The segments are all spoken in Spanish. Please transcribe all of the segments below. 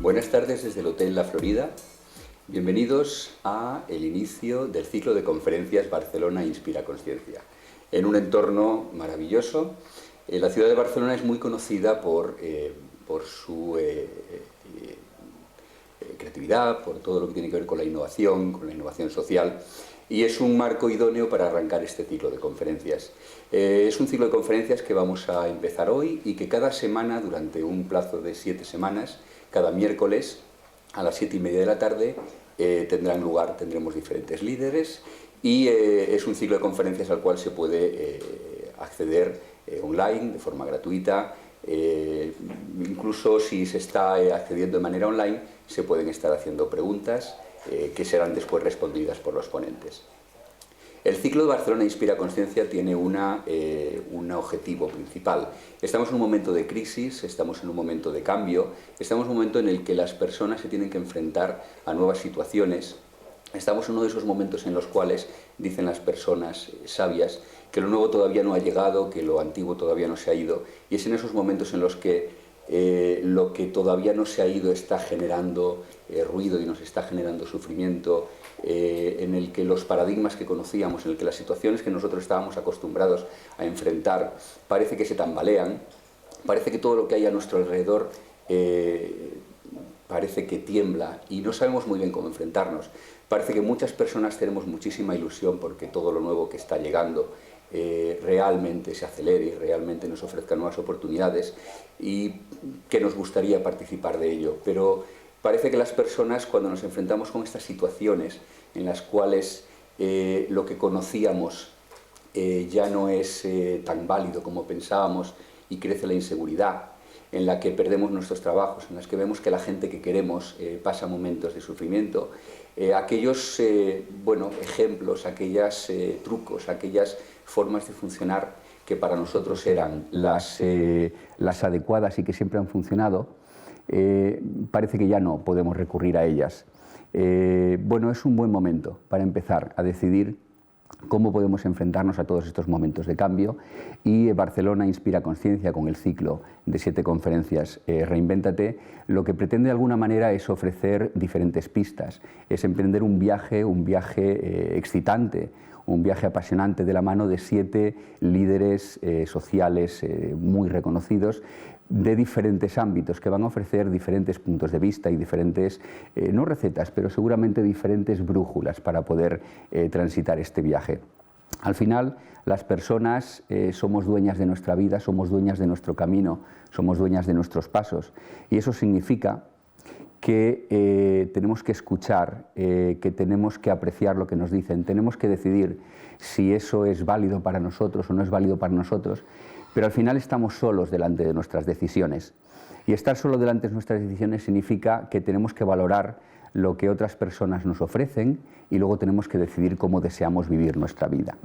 Buenas tardes desde el Hotel La Florida. Bienvenidos a el inicio del ciclo de conferencias Barcelona Inspira Consciencia. En un entorno maravilloso. La ciudad de Barcelona es muy conocida por su creatividad, por todo lo que tiene que ver con la innovación social, y es un marco idóneo para arrancar este ciclo de conferencias. Es un ciclo de conferencias que vamos a empezar hoy y que cada semana, durante un plazo de 7 semanas, cada miércoles a las 7:30 de la tarde tendremos diferentes líderes y es un ciclo de conferencias al cual se puede acceder online de forma gratuita. Incluso si se está accediendo de manera online, se pueden estar haciendo preguntas que serán después respondidas por los ponentes. El ciclo de Barcelona Inspira Consciencia tiene un objetivo principal. Estamos en un momento de crisis, estamos en un momento de cambio, estamos en un momento en el que las personas se tienen que enfrentar a nuevas situaciones. Estamos en uno de esos momentos en los cuales dicen las personas sabias que lo nuevo todavía no ha llegado, que lo antiguo todavía no se ha ido, y es en esos momentos en los que lo que todavía no se ha ido está generando ruido y nos está generando sufrimiento, en el que los paradigmas que conocíamos, en el que las situaciones que nosotros estábamos acostumbrados a enfrentar parece que se tambalean, parece que todo lo que hay a nuestro alrededor parece que tiembla y no sabemos muy bien cómo enfrentarnos. Parece que muchas personas tenemos muchísima ilusión porque todo lo nuevo que está llegando realmente se acelere y realmente nos ofrezca nuevas oportunidades y que nos gustaría participar de ello. Pero parece que las personas, cuando nos enfrentamos con estas situaciones en las cuales lo que conocíamos ya no es tan válido como pensábamos y crece la inseguridad, en la que perdemos nuestros trabajos, en las que vemos que la gente que queremos pasa momentos de sufrimiento, aquellos ejemplos, aquellos trucos, aquellas formas de funcionar que para nosotros eran las adecuadas y que siempre han funcionado, parece que ya no podemos recurrir a ellas. Es un buen momento para empezar a decidir cómo podemos enfrentarnos a todos estos momentos de cambio, y Barcelona Inspira Consciencia, con el ciclo de 7 conferencias Reinvéntate, lo que pretende de alguna manera es ofrecer diferentes pistas, es emprender un viaje excitante, un viaje apasionante de la mano de 7 líderes sociales muy reconocidos de diferentes ámbitos, que van a ofrecer diferentes puntos de vista y diferentes, no recetas, pero seguramente diferentes brújulas para poder transitar este viaje. Al final, las personas somos dueñas de nuestra vida, somos dueñas de nuestro camino, somos dueñas de nuestros pasos, y eso significa que tenemos que escuchar, que tenemos que apreciar lo que nos dicen, tenemos que decidir si eso es válido para nosotros o no es válido para nosotros, pero al final estamos solos delante de nuestras decisiones. Y estar solo delante de nuestras decisiones significa que tenemos que valorar lo que otras personas nos ofrecen y luego tenemos que decidir cómo deseamos vivir nuestra vida.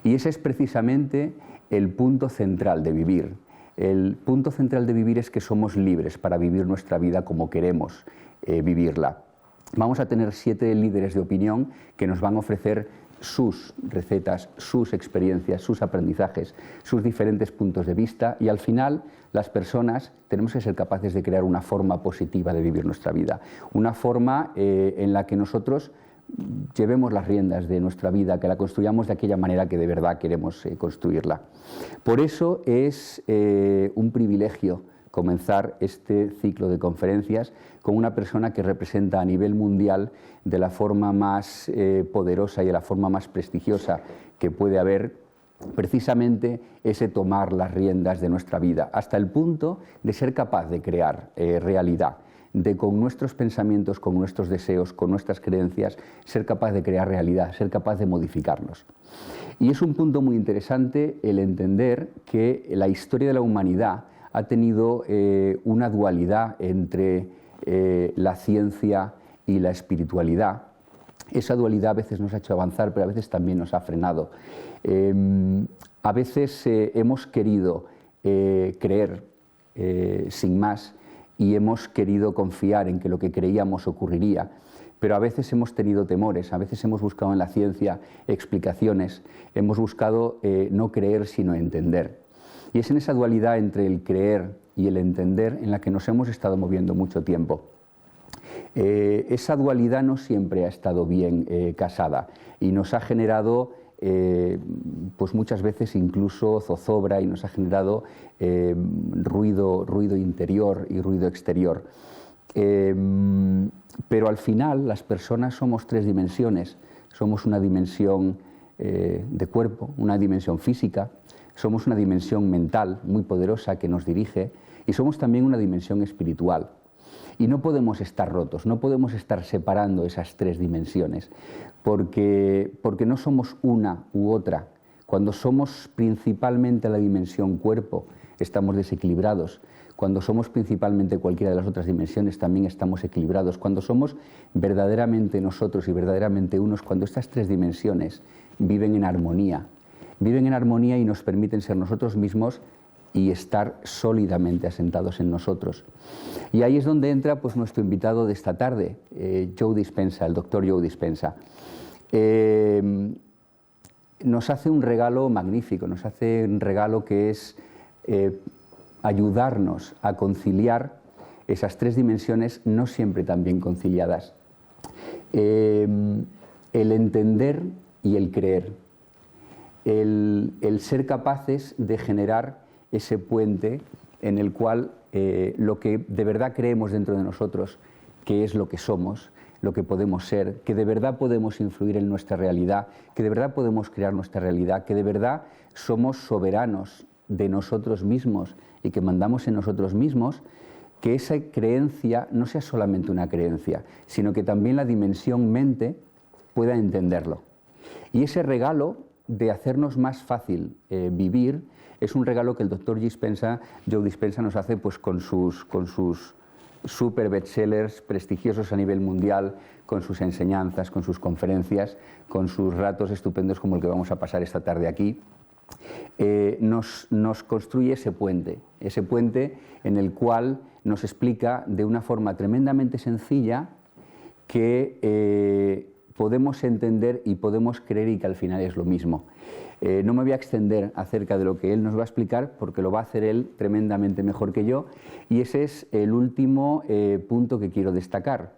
Y ese es precisamente el punto central de vivir. El punto central de vivir es que somos libres para vivir nuestra vida como queremos vivirla. Vamos a tener 7 líderes de opinión que nos van a ofrecer sus recetas, sus experiencias, sus aprendizajes, sus diferentes puntos de vista, y al final las personas tenemos que ser capaces de crear una forma positiva de vivir nuestra vida, una forma en la que nosotros llevemos las riendas de nuestra vida, que la construyamos de aquella manera que de verdad queremos construirla. Por eso es un privilegio comenzar este ciclo de conferencias con una persona que representa a nivel mundial de la forma más poderosa y de la forma más prestigiosa que puede haber, precisamente ese tomar las riendas de nuestra vida, hasta el punto de ser capaz de crear realidad, de con nuestros pensamientos, con nuestros deseos, con nuestras creencias, ser capaz de crear realidad, ser capaz de modificarnos. Y es un punto muy interesante el entender que la historia de la humanidad ha tenido una dualidad entre la ciencia y la espiritualidad. Esa dualidad a veces nos ha hecho avanzar, pero a veces también nos ha frenado. A veces hemos querido creer sin más y hemos querido confiar en que lo que creíamos ocurriría, pero a veces hemos tenido temores, a veces hemos buscado en la ciencia explicaciones, hemos buscado no creer sino entender. Y es en esa dualidad entre el creer y el entender en la que nos hemos estado moviendo mucho tiempo. Esa dualidad no siempre ha estado bien casada y nos ha generado pues muchas veces incluso zozobra y nos ha generado ruido interior y ruido exterior. Pero al final las personas somos tres dimensiones. Somos una dimensión de cuerpo, una dimensión física, somos una dimensión mental muy poderosa que nos dirige y somos también una dimensión espiritual. Y no podemos estar rotos, no podemos estar separando esas tres dimensiones, porque no somos una u otra. Cuando somos principalmente la dimensión cuerpo, estamos desequilibrados. Cuando somos principalmente cualquiera de las otras dimensiones, también estamos equilibrados. Cuando somos verdaderamente nosotros y verdaderamente unos, cuando estas tres dimensiones viven en armonía y nos permiten ser nosotros mismos y estar sólidamente asentados en nosotros. Y ahí es donde entra pues, nuestro invitado de esta tarde, Joe Dispenza, el doctor Joe Dispenza. Nos hace un regalo magnífico, nos hace un regalo que es ayudarnos a conciliar esas tres dimensiones no siempre tan bien conciliadas. El entender y el creer, el ser capaces de generar ese puente en el cual lo que de verdad creemos dentro de nosotros, que es lo que somos, lo que podemos ser, que de verdad podemos influir en nuestra realidad, que de verdad podemos crear nuestra realidad, que de verdad somos soberanos de nosotros mismos y que mandamos en nosotros mismos, que esa creencia no sea solamente una creencia, sino que también la dimensión mente pueda entenderlo. Y ese regalo de hacernos más fácil vivir es un regalo que el doctor Joe Dispenza nos hace pues, con sus super bestsellers prestigiosos a nivel mundial, con sus enseñanzas, con sus conferencias, con sus ratos estupendos como el que vamos a pasar esta tarde aquí. Nos construye ese puente en el cual nos explica de una forma tremendamente sencilla que podemos entender y podemos creer y que al final es lo mismo. No me voy a extender acerca de lo que él nos va a explicar porque lo va a hacer él tremendamente mejor que yo y ese es el último punto que quiero destacar.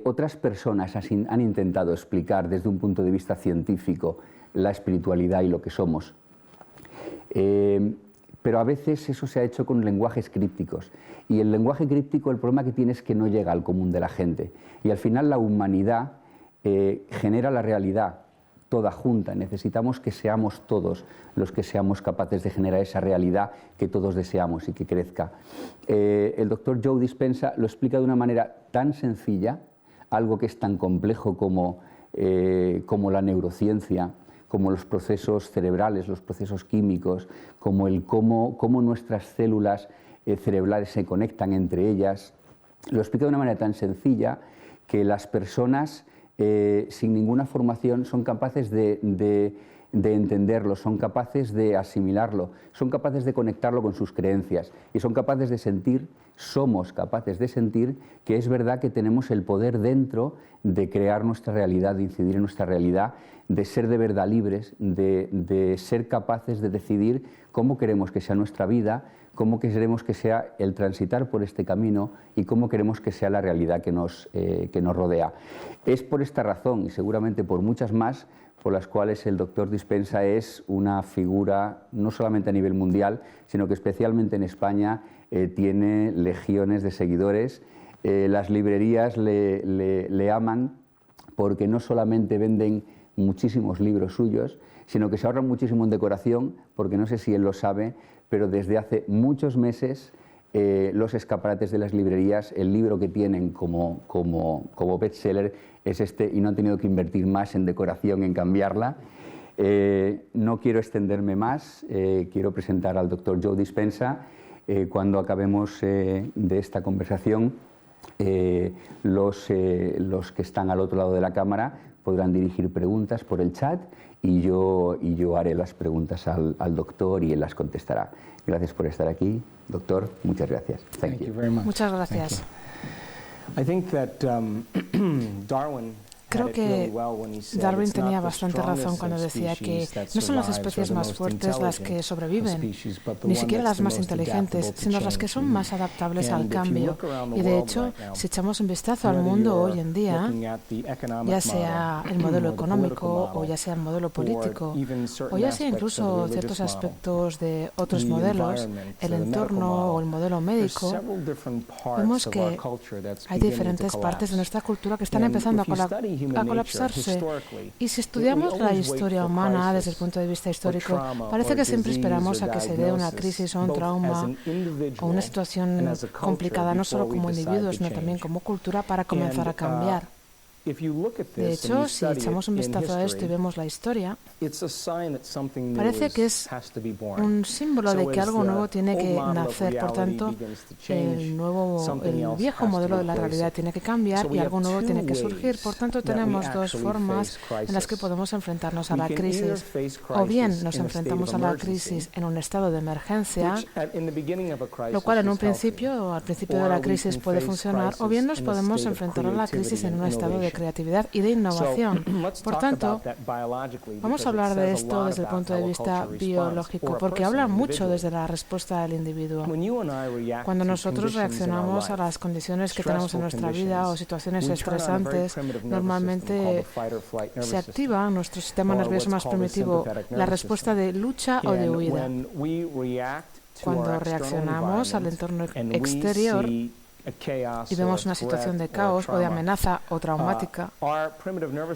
Otras personas han intentado explicar desde un punto de vista científico la espiritualidad y lo que somos. Pero a veces eso se ha hecho con lenguajes crípticos y el lenguaje críptico el problema que tiene es que no llega al común de la gente y al final la humanidad genera la realidad toda junta. Necesitamos que seamos todos los que seamos capaces de generar esa realidad que todos deseamos y que crezca. El doctor Joe Dispenza lo explica de una manera tan sencilla, algo que es tan complejo como la neurociencia, como los procesos cerebrales, los procesos químicos, como cómo nuestras células cerebrales se conectan entre ellas. Lo explica de una manera tan sencilla que las personas sin ninguna formación son capaces de entenderlo, son capaces de asimilarlo, son capaces de conectarlo con sus creencias y son capaces de sentir, somos capaces de sentir que es verdad que tenemos el poder dentro de crear nuestra realidad, de incidir en nuestra realidad, de ser de verdad libres, de ser capaces de decidir cómo queremos que sea nuestra vida, cómo queremos que sea el transitar por este camino y cómo queremos que sea la realidad que nos rodea. Es por esta razón y seguramente por muchas más por las cuales el doctor Dispenza es una figura no solamente a nivel mundial, sino que especialmente en España tiene legiones de seguidores. Las librerías le aman porque no solamente venden muchísimos libros suyos, sino que se ahorran muchísimo en decoración, porque no sé si él lo sabe, pero desde hace muchos meses los escaparates de las librerías, el libro que tienen como bestseller es este y no han tenido que invertir más en decoración, en cambiarla. No quiero extenderme más, quiero presentar al doctor Joe Dispenza. Cuando acabemos de esta conversación, los que están al otro lado de la cámara podrán dirigir preguntas por el chat y yo haré las preguntas al doctor y él las contestará. Gracias por estar aquí, doctor. Muchas gracias. Thank you very much. Muchas gracias. I think that Darwin Creo que Darwin tenía bastante razón cuando decía que no son las especies más fuertes las que sobreviven, ni siquiera las más inteligentes, sino las que son más adaptables al cambio. Y de hecho, si echamos un vistazo al mundo hoy en día, ya sea el modelo económico o ya sea el modelo político, o ya sea incluso ciertos aspectos de otros modelos, el entorno o el modelo médico, vemos que hay diferentes partes de nuestra cultura que están empezando a colapsarse. Y si estudiamos la historia humana desde el punto de vista histórico, parece que siempre esperamos a que se dé una crisis o un trauma o una situación complicada, no solo como individuos, sino también como cultura, para comenzar a cambiar. De hecho, si echamos un vistazo a esto y vemos la historia, parece que es un símbolo de que algo nuevo tiene que nacer. Por tanto, el viejo modelo de la realidad tiene que cambiar y algo nuevo tiene que surgir. Por tanto, tenemos dos formas en las que podemos enfrentarnos a la crisis. O bien nos enfrentamos a la crisis en un estado de emergencia, lo cual en un principio, o al principio de la crisis, puede funcionar, o bien nos podemos enfrentar a la crisis en un estado de creatividad y de innovación. Por tanto, vamos a hablar de esto desde el punto de vista biológico, porque habla mucho desde la respuesta del individuo. Cuando nosotros reaccionamos a las condiciones que tenemos en nuestra vida o situaciones estresantes, normalmente se activa nuestro sistema nervioso más primitivo, la respuesta de lucha o de huida. Cuando reaccionamos al entorno exterior y vemos una situación de caos o de amenaza o traumática,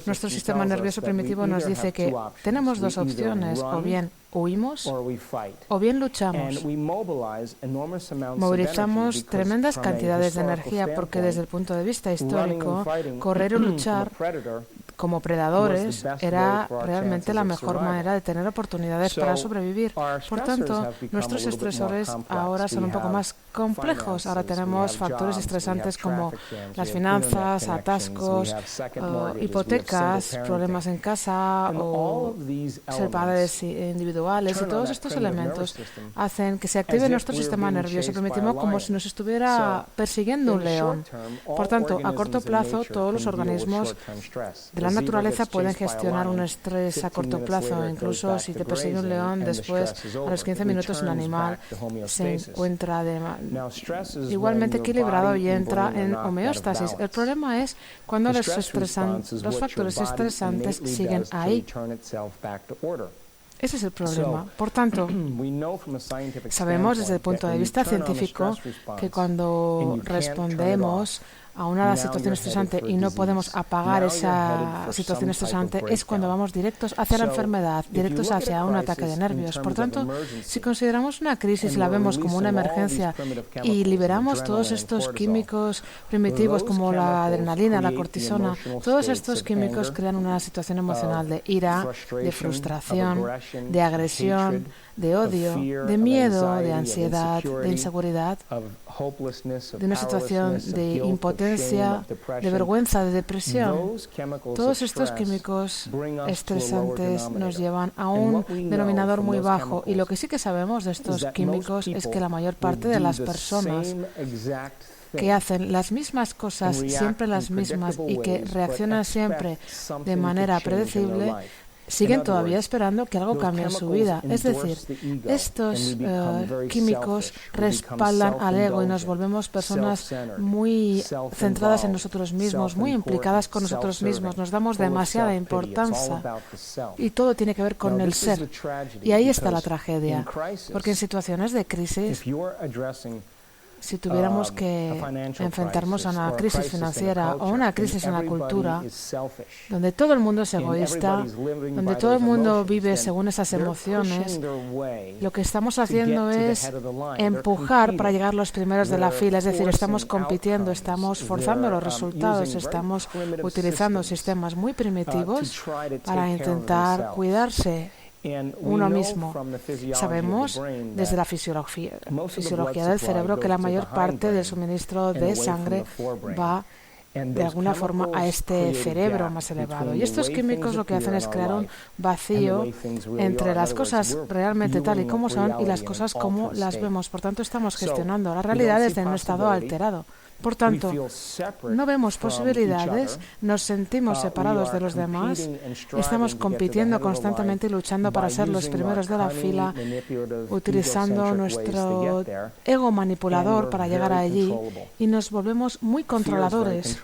nuestro sistema nervioso primitivo nos dice que tenemos dos opciones: o bien huimos o bien luchamos. Movilizamos tremendas cantidades de energía porque desde el punto de vista histórico, correr o luchar como predadores era realmente la mejor manera de tener oportunidades para sobrevivir. Por tanto, nuestros estresores ahora son un poco más complejos. Ahora tenemos factores estresantes como las finanzas, atascos, hipotecas, problemas en casa o ser padres individuales, y todos estos elementos hacen que se active nuestro sistema nervioso primitivo como si nos estuviera persiguiendo un león. Por tanto, a corto plazo, todos los organismos de la naturaleza pueden gestionar un estrés a corto plazo. Incluso si te persigue un león, después, a los 15 minutos, un animal se encuentra igualmente equilibrado y entra en homeostasis. El problema es cuando los factores estresantes siguen ahí. Ese es el problema. Por tanto, sabemos desde el punto de vista científico que cuando respondemos a una situación estresante y no podemos apagar esa situación estresante, es cuando vamos directos hacia la enfermedad, directos hacia un ataque de nervios. Por tanto, si consideramos una crisis y la vemos como una emergencia y liberamos todos estos químicos primitivos como la adrenalina, la cortisona, todos estos químicos crean una situación emocional de ira, de frustración, de agresión, de odio, de miedo, de ansiedad, de inseguridad, de una situación de impotencia, de vergüenza, de depresión. Todos estos químicos estresantes nos llevan a un denominador muy bajo, y lo que sí que sabemos de estos químicos es que la mayor parte de las personas que hacen las mismas cosas, siempre las mismas, y que reaccionan siempre de manera predecible, siguen todavía esperando que algo cambie en su vida. Es decir, estos químicos respaldan al ego y nos volvemos personas muy centradas en nosotros mismos, muy implicadas con nosotros mismos. Nos damos demasiada importancia y todo tiene que ver con el ser. Y ahí está la tragedia, porque en situaciones de crisis, si tuviéramos que enfrentarnos a una crisis financiera o una crisis en la cultura, donde todo el mundo es egoísta, donde todo el mundo vive según esas emociones, lo que estamos haciendo es empujar para llegar los primeros de la fila. Es decir, estamos compitiendo, estamos forzando los resultados, estamos utilizando sistemas muy primitivos para intentar cuidarse uno mismo. Sabemos desde la fisiología del cerebro que la mayor parte del suministro de sangre va de alguna forma a este cerebro más elevado. Y estos químicos lo que hacen es crear un vacío entre las cosas realmente tal y como son y las cosas como las vemos. Por tanto, estamos gestionando la realidad desde un estado alterado. Por tanto, no vemos posibilidades, nos sentimos separados de los demás, estamos compitiendo constantemente y luchando para ser los primeros de la fila, utilizando nuestro ego manipulador para llegar allí, y nos volvemos muy controladores.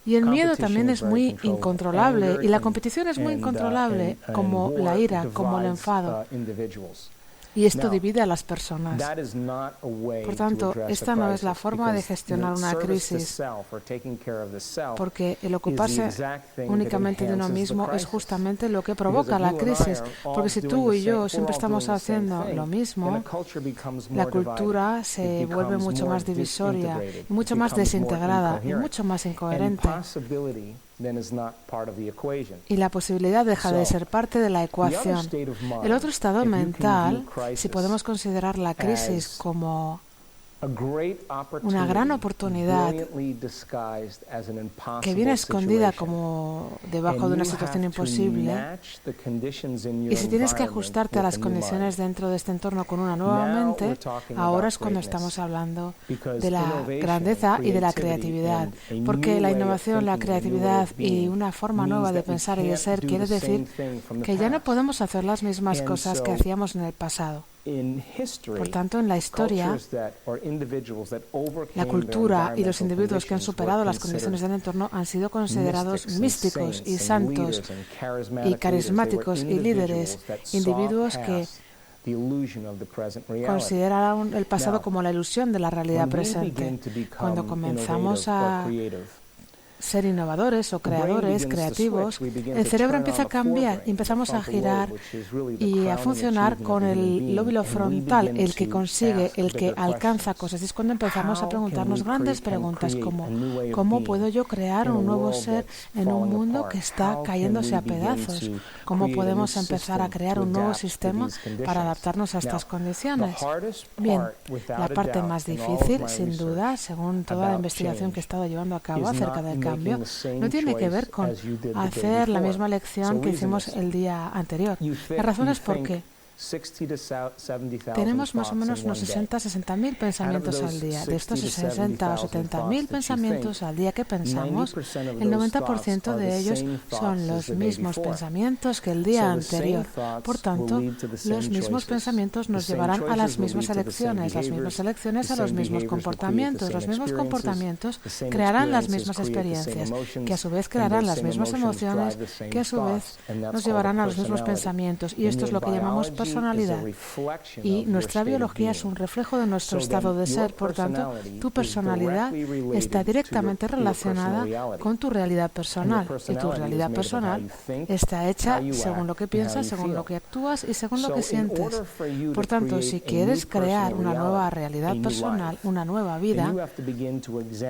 Y el miedo también es muy incontrolable, y la competición es muy incontrolable, como la ira, como el enfado. Y esto divide a las personas. Por tanto, esta no es la forma de gestionar una crisis, porque el ocuparse únicamente de uno mismo es justamente lo que provoca la crisis. Porque si tú y yo siempre estamos haciendo lo mismo, la cultura se vuelve mucho más divisoria, mucho más desintegrada y mucho más incoherente. Y la posibilidad deja de ser parte de la ecuación. El otro estado mental, si podemos considerar la crisis como una gran oportunidad que viene escondida como debajo de una situación imposible, y si tienes que ajustarte a las condiciones dentro de este entorno con una nueva mente, ahora es cuando estamos hablando de la grandeza y de la creatividad, porque la innovación, la creatividad y una forma nueva de pensar y de ser quiere decir que ya no podemos hacer las mismas cosas que hacíamos en el pasado. Por tanto, en la historia, la cultura y los individuos que han superado las condiciones del entorno han sido considerados místicos y santos y carismáticos y líderes, individuos que consideraron el pasado como la ilusión de la realidad presente. Cuando comenzamos a ser innovadores o creadores, creativos, el cerebro empieza a cambiar y empezamos a girar y a funcionar con el lóbulo frontal, el que consigue, el que alcanza cosas. Y es cuando empezamos a preguntarnos grandes preguntas como ¿cómo puedo yo crear un nuevo ser en un mundo que está cayéndose a pedazos? ¿Cómo podemos empezar a crear un nuevo sistema para adaptarnos a estas condiciones? Bien, la parte más difícil, sin duda, según toda la investigación que he estado llevando a cabo acerca del cambio, no tiene que ver con hacer la misma lección que hicimos el día anterior. La razón es porque tenemos más o menos unos 60.000 pensamientos al día. De estos 60 o 70.000 pensamientos al día que pensamos, el 90% de ellos son los mismos pensamientos que el día anterior. Por tanto, los mismos pensamientos nos llevarán a las mismas elecciones a los mismos comportamientos. Los mismos comportamientos crearán las mismas experiencias, que a su vez crearán las mismas emociones, que a su vez nos llevarán a los mismos pensamientos. Y esto es lo que llamamos personalidad. Y nuestra biología es un reflejo de nuestro estado de ser. Por tanto, tu personalidad está directamente relacionada con tu realidad personal. Y tu realidad personal está hecha según lo que piensas, según lo que actúas y según lo que sientes. Por tanto, si quieres crear una nueva realidad personal, una nueva vida,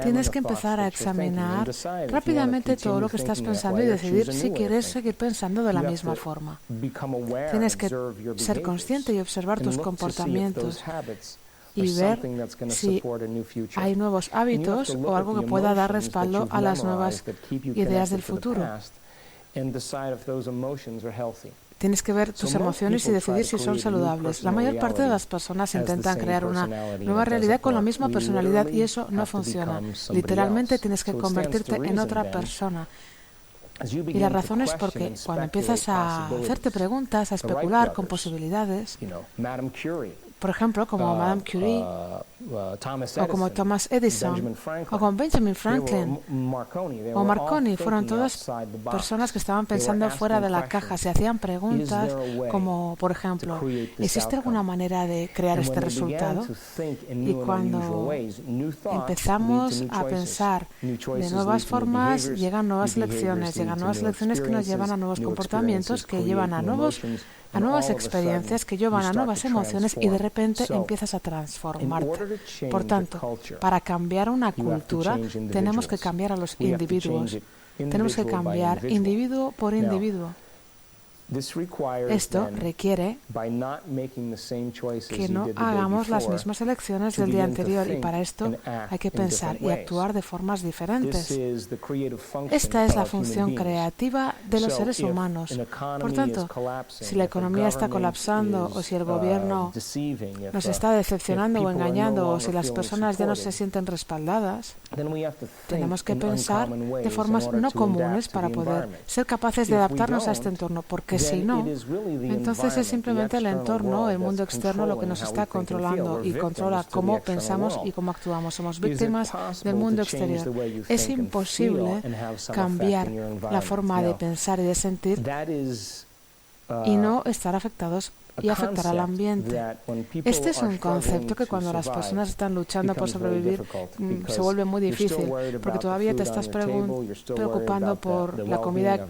tienes que empezar a examinar rápidamente todo lo que estás pensando y decidir si quieres seguir pensando de la misma forma. Tienes que ser consciente y observar tus comportamientos y ver si hay nuevos hábitos o algo que pueda dar respaldo a las nuevas ideas del futuro. Tienes que ver tus emociones y decidir si son saludables. La mayor parte de las personas intentan crear una nueva realidad con la misma personalidad y eso no funciona. Literalmente tienes que convertirte en otra persona. Y la razón es porque cuando empiezas a hacerte preguntas, a especular con posibilidades, por ejemplo, como Madame Curie, o como Thomas Edison, o como Benjamin Franklin, o Marconi, fueron todas personas que estaban pensando fuera de la caja, se hacían preguntas como, por ejemplo, ¿existe alguna manera de crear este resultado? Y cuando empezamos a pensar de nuevas formas, llegan nuevas elecciones que nos llevan a nuevos comportamientos, que llevan a nuevas experiencias, que llevan a nuevas emociones y de repente empiezas a transformarte. Por tanto, para cambiar una cultura tenemos que cambiar a los individuos. Tenemos que cambiar individuo por individuo. Esto requiere que no hagamos las mismas elecciones del día anterior y para esto hay que pensar y actuar de formas diferentes. Esta es la función creativa de los seres humanos. Por tanto, si la economía está colapsando o si el gobierno nos está decepcionando o engañando o si las personas ya no se sienten respaldadas, tenemos que pensar de formas no comunes para poder ser capaces de adaptarnos a este entorno, porque si no, entonces es simplemente el entorno, el mundo externo, lo que nos está controlando y controla cómo pensamos y cómo actuamos. Somos víctimas del mundo exterior. Es imposible cambiar la forma de pensar y de sentir y no estar afectados y afectar al ambiente. Este es un concepto que cuando las personas están luchando por sobrevivir se vuelve muy difícil, porque todavía te estás preocupando por la comida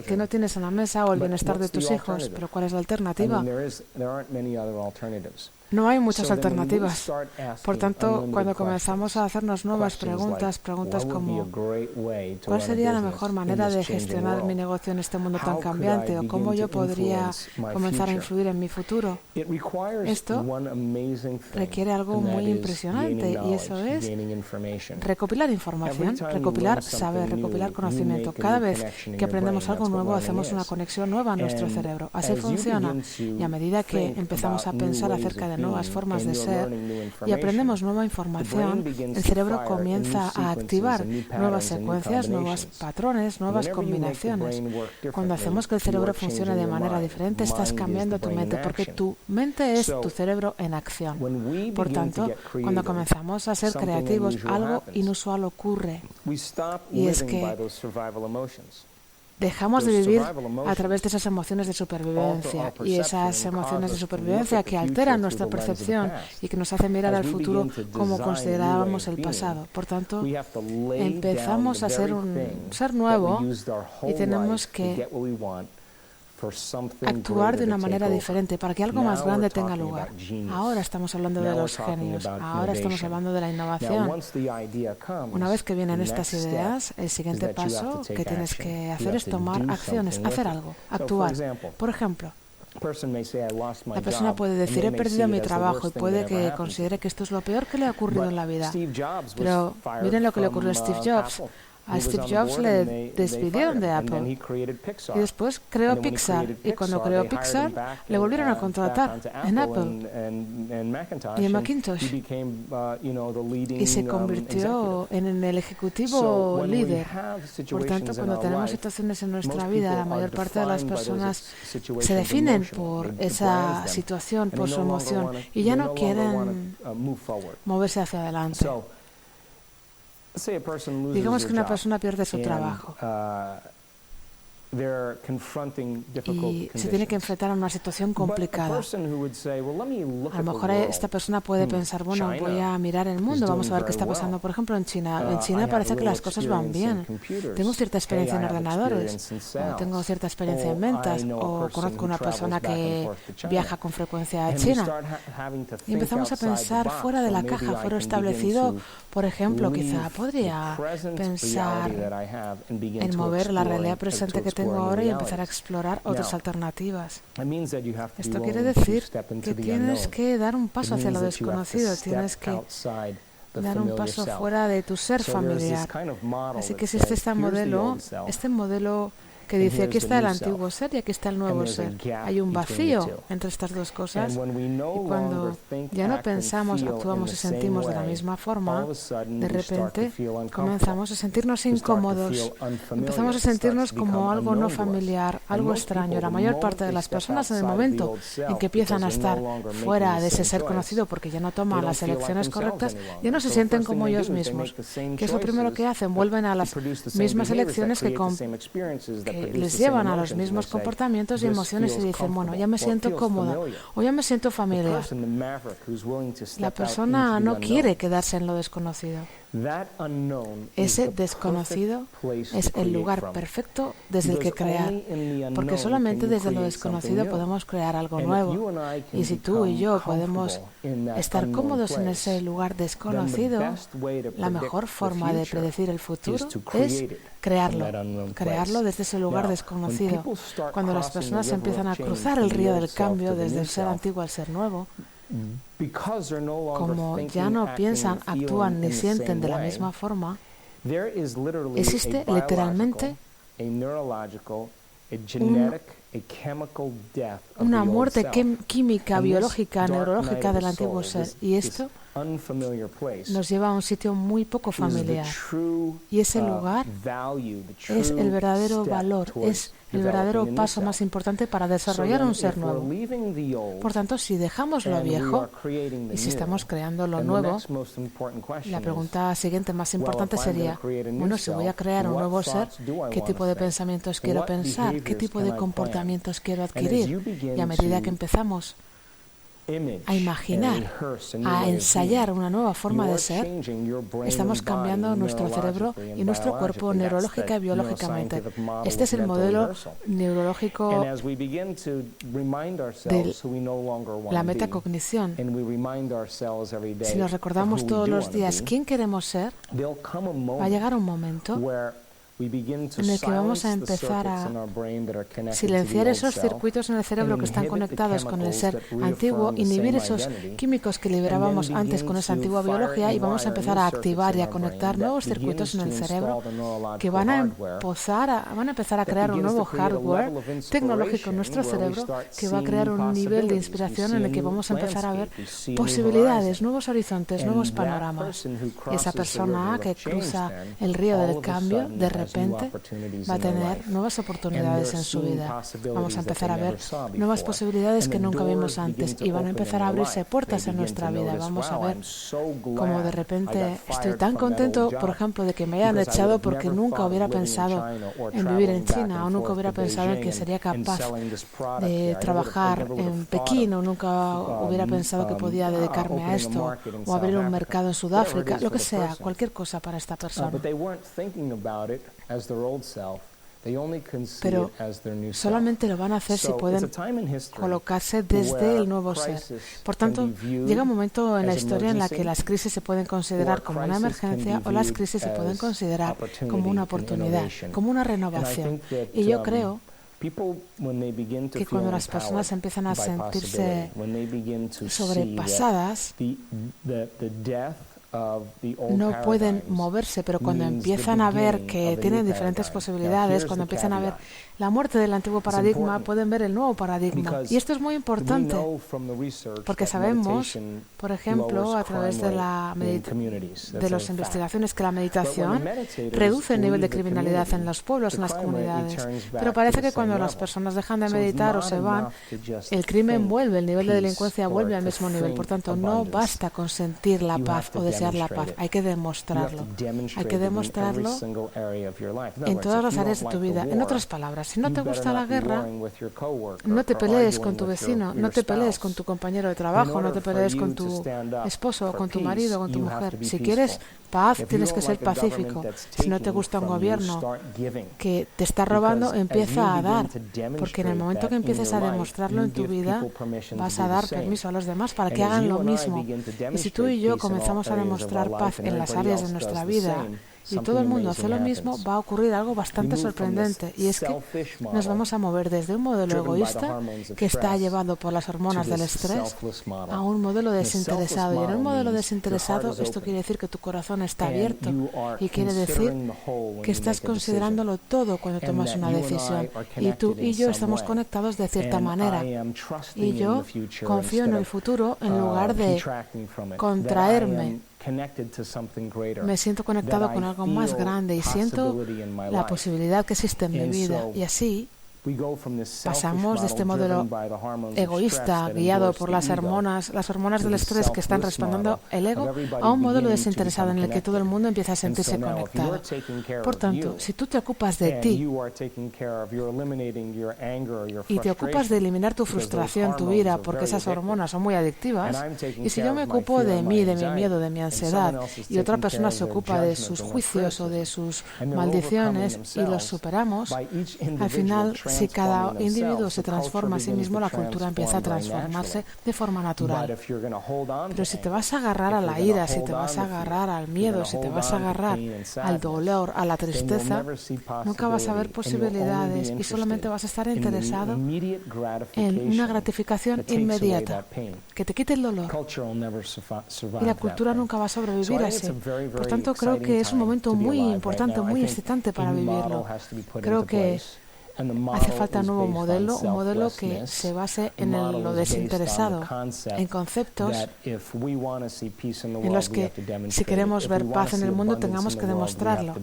que no tienes en la mesa o el bienestar de tus hijos, pero ¿cuál es la alternativa? No hay muchas alternativas. Por tanto, cuando comenzamos a hacernos nuevas preguntas como ¿cuál sería la mejor manera de gestionar mi negocio en este mundo tan cambiante? ¿O cómo yo podría comenzar a influir en mi futuro? Esto requiere algo muy impresionante y eso es recopilar información, recopilar saber, recopilar conocimiento. Cada vez que aprendemos algo nuevo, hacemos una conexión nueva a nuestro cerebro. Así funciona. Y a medida que empezamos a pensar acerca de nuevas formas de ser y aprendemos nueva información, el cerebro comienza a activar nuevas secuencias, nuevos patrones, nuevas combinaciones. Cuando hacemos que el cerebro funcione de manera diferente, estás cambiando tu mente, porque tu mente es tu cerebro en acción. Por tanto, cuando comenzamos a ser creativos, algo inusual ocurre, y es que dejamos de vivir a través de esas emociones de supervivencia y esas emociones de supervivencia que alteran nuestra percepción y que nos hacen mirar al futuro como considerábamos el pasado. Por tanto, empezamos a ser un ser nuevo y tenemos que actuar de una manera diferente para que algo más grande tenga lugar. Ahora estamos hablando de los genios, ahora estamos hablando de la innovación. Una vez que vienen estas ideas, el siguiente paso que tienes que hacer es tomar acciones, hacer algo, actuar. Por ejemplo, la persona puede decir, he perdido mi trabajo y puede que considere que esto es lo peor que le ha ocurrido en la vida. Pero miren lo que le ocurrió a Steve Jobs. A Steve Jobs le despidieron de Apple y después creó Pixar, y cuando creó Pixar le volvieron a contratar en Apple y en Macintosh y se convirtió en el ejecutivo líder. Por tanto, cuando tenemos situaciones en nuestra vida, la mayor parte de las personas se definen por esa situación, por su emoción, y ya no quieren moverse hacia adelante. Digamos que una persona pierde su trabajo y se tiene que enfrentar a una situación complicada. A lo mejor esta persona puede pensar, bueno, voy a mirar el mundo, vamos a ver qué está pasando. Por ejemplo, en China. En China parece que las cosas van bien. Tengo cierta experiencia en ordenadores, o tengo cierta experiencia en ventas, o conozco una persona que viaja con frecuencia a China. Y empezamos a pensar fuera de la caja, fuera establecido. Por ejemplo, quizá podría pensar en mover la realidad presente que tengo ahora y empezar a explorar otras alternativas. Esto quiere decir que tienes que dar un paso hacia lo desconocido, tienes que dar un paso fuera de tu ser familiar. Así que existe este modelo que dice, aquí está el antiguo ser y aquí está el nuevo ser. Hay un vacío entre estas dos cosas, y cuando ya no pensamos, actuamos y sentimos de la misma forma, de repente comenzamos a sentirnos incómodos, empezamos a sentirnos como algo no familiar, algo extraño. La mayor parte de las personas, en el momento en que empiezan a estar fuera de ese ser conocido porque ya no toman las elecciones correctas, ya no se sienten como ellos mismos. ¿Qué es lo primero que hacen? Vuelven a las mismas elecciones que les llevan a los mismos comportamientos y emociones y dicen, bueno, ya me siento cómoda o ya me siento familiar. La persona no quiere quedarse en lo desconocido. Ese desconocido es el lugar perfecto desde el que crear, porque solamente desde lo desconocido podemos crear algo nuevo. Y si tú y yo podemos estar cómodos en ese lugar desconocido, la mejor forma de predecir el futuro es crearlo desde ese lugar desconocido. Cuando las personas empiezan a cruzar el río del cambio desde el ser antiguo al ser nuevo, como ya no piensan, actúan ni sienten de la misma forma, existe literalmente una muerte química, biológica, neurológica del antiguo ser. Y esto nos lleva a un sitio muy poco familiar. Y ese lugar es el verdadero valor, es el verdadero paso más importante para desarrollar un ser nuevo. Por tanto, si dejamos lo viejo y si estamos creando lo nuevo, la pregunta siguiente más importante sería, bueno, si voy a crear un nuevo ser, ¿qué tipo de pensamientos quiero pensar? ¿Qué tipo de comportamientos quiero adquirir? Y a medida que empezamos a imaginar, a ensayar una nueva forma de ser, estamos cambiando nuestro cerebro y nuestro cuerpo neurológica y biológicamente. Este es el modelo neurológico de la metacognición. Si nos recordamos todos los días quién queremos ser, va a llegar un momento en el que vamos a empezar a silenciar esos circuitos en el cerebro que están conectados con el ser antiguo, inhibir esos químicos que liberábamos antes con esa antigua biología y vamos a empezar a activar y a conectar nuevos circuitos en el cerebro que van a empezar a crear un nuevo hardware tecnológico en nuestro cerebro que va a crear un nivel de inspiración en el que vamos a empezar a ver posibilidades, nuevos horizontes, nuevos panoramas. Y esa persona que cruza el río del cambio, de repente va a tener nuevas oportunidades en su vida. Vamos a empezar a ver nuevas posibilidades que nunca vimos antes y van a empezar a abrirse puertas en nuestra vida. Vamos a ver cómo de repente estoy tan contento, por ejemplo, de que me hayan echado porque nunca hubiera pensado en vivir en China o nunca hubiera pensado en que sería capaz de trabajar en Pekín o nunca hubiera pensado que podía dedicarme a esto o abrir un mercado en Sudáfrica, lo que sea, cualquier cosa para esta persona. Pero solamente lo van a hacer si pueden colocarse desde el nuevo ser. Por tanto, llega un momento en la historia en la que las crisis se pueden considerar como una emergencia o las crisis se pueden considerar como una oportunidad, como una renovación. Y yo creo que cuando las personas empiezan a sentirse sobrepasadas, no pueden moverse, pero cuando empiezan a ver que tienen diferentes posibilidades, cuando empiezan a ver la muerte del antiguo paradigma, pueden ver el nuevo paradigma. Y esto es muy importante, porque sabemos, por ejemplo, a través de las investigaciones, que la meditación reduce el nivel de criminalidad en los pueblos, en las comunidades. Pero parece que cuando las personas dejan de meditar o se van, el crimen vuelve, el nivel de delincuencia vuelve al mismo nivel. Por tanto, no basta con sentir la paz o desear la paz, hay que demostrarlo. Hay que demostrarlo en todas las áreas de tu vida. En otras palabras, si no te gusta la guerra, no te pelees con tu vecino, no te pelees con tu compañero de trabajo, no te pelees con tu esposo, con tu marido, con tu mujer. Si quieres paz, tienes que ser pacífico. Si no te gusta un gobierno que te está robando, empieza a dar, porque en el momento que empieces a demostrarlo en tu vida, vas a dar permiso a los demás para que hagan lo mismo. Y si tú y yo comenzamos a demostrar paz en las áreas de nuestra vida y todo el mundo hace lo mismo, va a ocurrir algo bastante sorprendente, y es que nos vamos a mover desde un modelo egoísta que está llevado por las hormonas del estrés a un modelo desinteresado. Y en un modelo desinteresado esto quiere decir que tu corazón está abierto y quiere decir que estás considerándolo todo cuando tomas una decisión, y tú y yo estamos conectados de cierta manera, y yo confío en el futuro en lugar de contraerme. Me siento conectado con algo más grande y siento la posibilidad que existe en mi vida, y así Pasamos de este modelo egoísta, guiado por las hormonas del estrés que están respaldando el ego, a un modelo desinteresado en el que todo el mundo empieza a sentirse conectado. Por tanto, si tú te ocupas de ti y te ocupas de eliminar tu frustración, tu ira, porque esas hormonas son muy adictivas, y si yo me ocupo de mí, de mi miedo, de mi ansiedad, y otra persona se ocupa de sus juicios o de sus maldiciones y los superamos, al final, si cada individuo se transforma a sí mismo, la cultura empieza a transformarse de forma natural. Pero si te vas a agarrar a la ira, si te vas a agarrar al miedo, si te vas a agarrar al dolor, a la tristeza, nunca vas a ver posibilidades y solamente vas a estar interesado en una gratificación inmediata, que te quite el dolor. Y la cultura nunca va a sobrevivir así. Por tanto, creo que es un momento muy importante, muy excitante para vivirlo. Creo que hace falta un nuevo modelo, un modelo que se base en lo desinteresado, en conceptos en los que si queremos ver paz en el mundo tengamos que demostrarlo.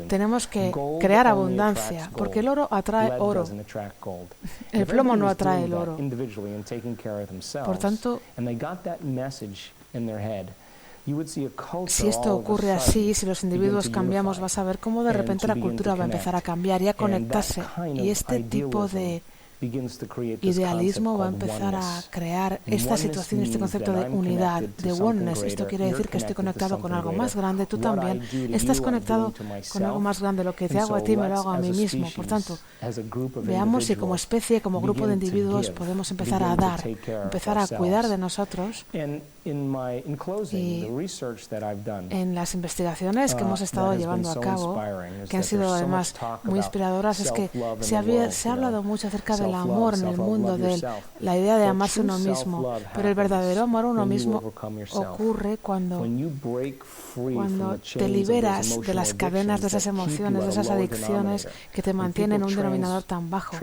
Tenemos que crear abundancia, porque el oro atrae oro. El plomo no atrae el oro. Por tanto, si esto ocurre así, si los individuos cambiamos, vas a ver cómo de repente la cultura va a empezar a cambiar y a conectarse. Y este tipo de idealismo va a empezar a crear esta situación, este concepto de unidad, de oneness. Esto quiere decir que estoy conectado con algo más grande, tú también estás conectado con algo más grande. Lo que te hago a ti me lo hago a mí mismo. Por tanto, veamos si como especie, como grupo de individuos podemos empezar a dar, empezar a cuidar de nosotros. Y en las investigaciones que hemos estado llevando a cabo, que han sido además muy inspiradoras, es que se ha hablado mucho acerca del amor en el mundo, de la idea de amarse a uno mismo, pero el verdadero amor a uno mismo ocurre cuando te liberas de las cadenas de esas emociones, de esas adicciones que te mantienen en un denominador tan bajo,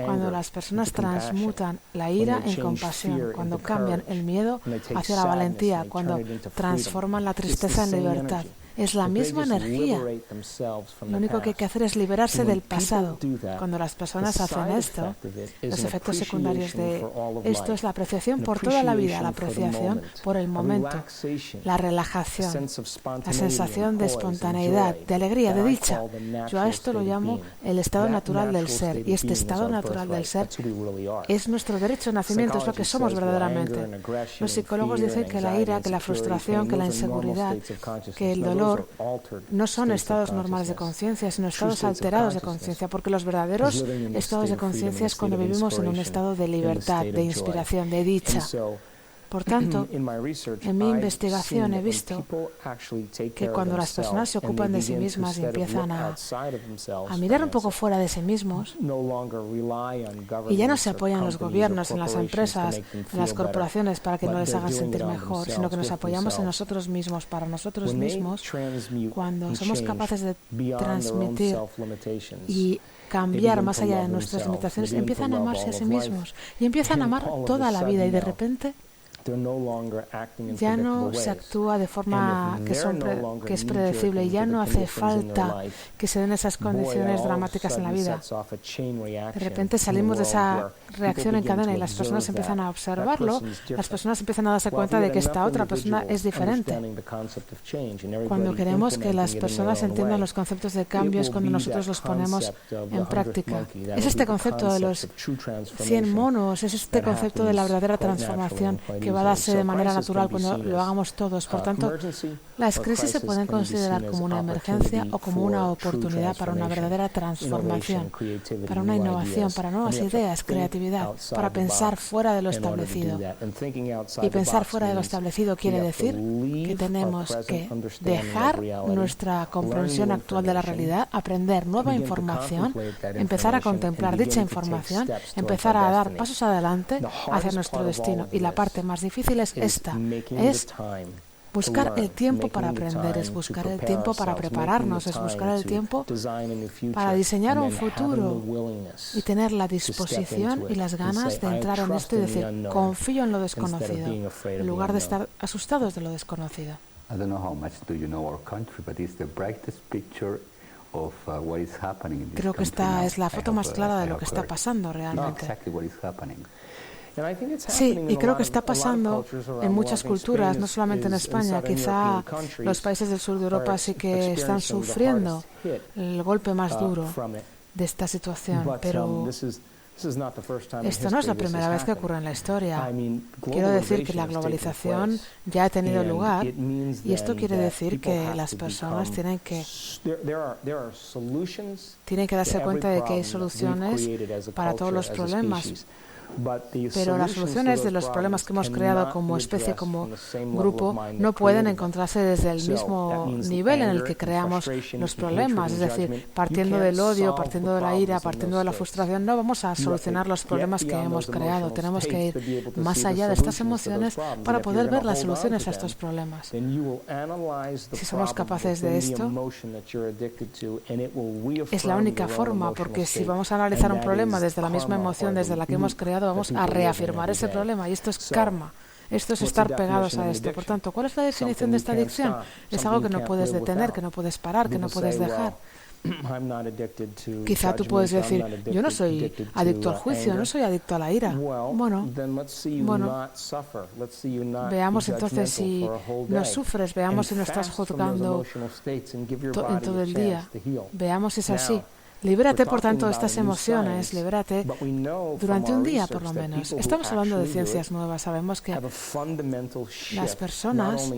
cuando las personas transmutan la ira en compasión, cuando cambian el miedo hacia la valentía, cuando transforman la tristeza en libertad. Es la misma energía. Lo único que hay que hacer es liberarse del pasado. Cuando las personas hacen esto, los efectos secundarios de esto es la apreciación por toda la vida, la apreciación por el momento, la relajación, la sensación de espontaneidad, de alegría, de dicha. Yo a esto lo llamo el estado natural del ser. Y este estado natural del ser es nuestro derecho de nacimiento, es lo que somos verdaderamente. Los psicólogos dicen que la ira, que la frustración, que la inseguridad, que el dolor no son estados normales de conciencia, sino estados alterados de conciencia, porque los verdaderos estados de conciencia es cuando vivimos en un estado de libertad, de inspiración, de dicha. Por tanto, en mi investigación he visto que cuando las personas se ocupan de sí mismas y empiezan a mirar un poco fuera de sí mismos, y ya no se apoyan los gobiernos, en las empresas, en las corporaciones para que no les hagan sentir mejor, sino que nos apoyamos en nosotros mismos, para nosotros mismos, cuando somos capaces de transmitir y cambiar más allá de nuestras limitaciones, empiezan a amarse a sí mismos y empiezan a amar toda la vida, y de repente ya no se actúa de forma que es predecible, y ya no hace falta que se den esas condiciones dramáticas en la vida. De repente salimos de esa reacción en cadena y las personas empiezan a observarlo, las personas empiezan a darse cuenta de que esta otra persona es diferente. Cuando queremos que las personas entiendan los conceptos de cambio es cuando nosotros los ponemos en práctica. Es este concepto de los 100 monos, es este concepto de la verdadera transformación que va a darse de manera natural cuando lo hagamos todos. Por tanto, las crisis se pueden considerar como una emergencia o como una oportunidad para una verdadera transformación, para una innovación, para nuevas ideas, creatividad, para pensar fuera de lo establecido. Y pensar fuera de lo establecido quiere decir que tenemos que dejar nuestra comprensión actual de la realidad, aprender nueva información, empezar a contemplar dicha información, empezar a dar pasos adelante hacia nuestro destino. Y la parte más difícil es esta, es buscar el tiempo para aprender, es buscar el tiempo para prepararnos, es buscar el tiempo para diseñar un futuro y tener la disposición y las ganas de entrar en esto y decir, confío en lo desconocido, en lugar de estar asustados de lo desconocido. I don't know how much do you know our country, but it's the brightest picture Creo que esta es la foto más clara de lo que está pasando realmente. Sí, y creo que está pasando en muchas culturas, no solamente en España. Quizá los países del sur de Europa sí que están sufriendo el golpe más duro de esta situación, pero esto no es la primera vez que ocurre en la historia. Quiero decir que la globalización ya ha tenido lugar y esto quiere decir que las personas tienen que darse cuenta de que hay soluciones para todos los problemas. Pero las soluciones de los problemas que hemos creado como especie, como grupo, no pueden encontrarse desde el mismo nivel en el que creamos los problemas. Es decir, partiendo del odio, partiendo de la ira, partiendo de la frustración, no vamos a solucionar los problemas que hemos creado. Tenemos que ir más allá de estas emociones para poder ver las soluciones a estos problemas. Si somos capaces de esto, es la única forma, porque si vamos a analizar un problema desde la misma emoción desde la que hemos creado, vamos a reafirmar ese problema, y esto es karma. Esto es estar pegados a esto. Por tanto, ¿cuál es la definición de esta adicción? Es algo que no puedes detener, que no puedes parar, que no puedes dejar. Quizá tú puedes decir, yo no soy adicto al juicio, no soy adicto a la ira. Bueno, veamos entonces si no sufres, veamos si no estás juzgando en todo el día. Veamos si es así. Libérate, por tanto, de estas emociones, libérate durante un día, por lo menos. Estamos hablando de ciencias nuevas. Sabemos que las personas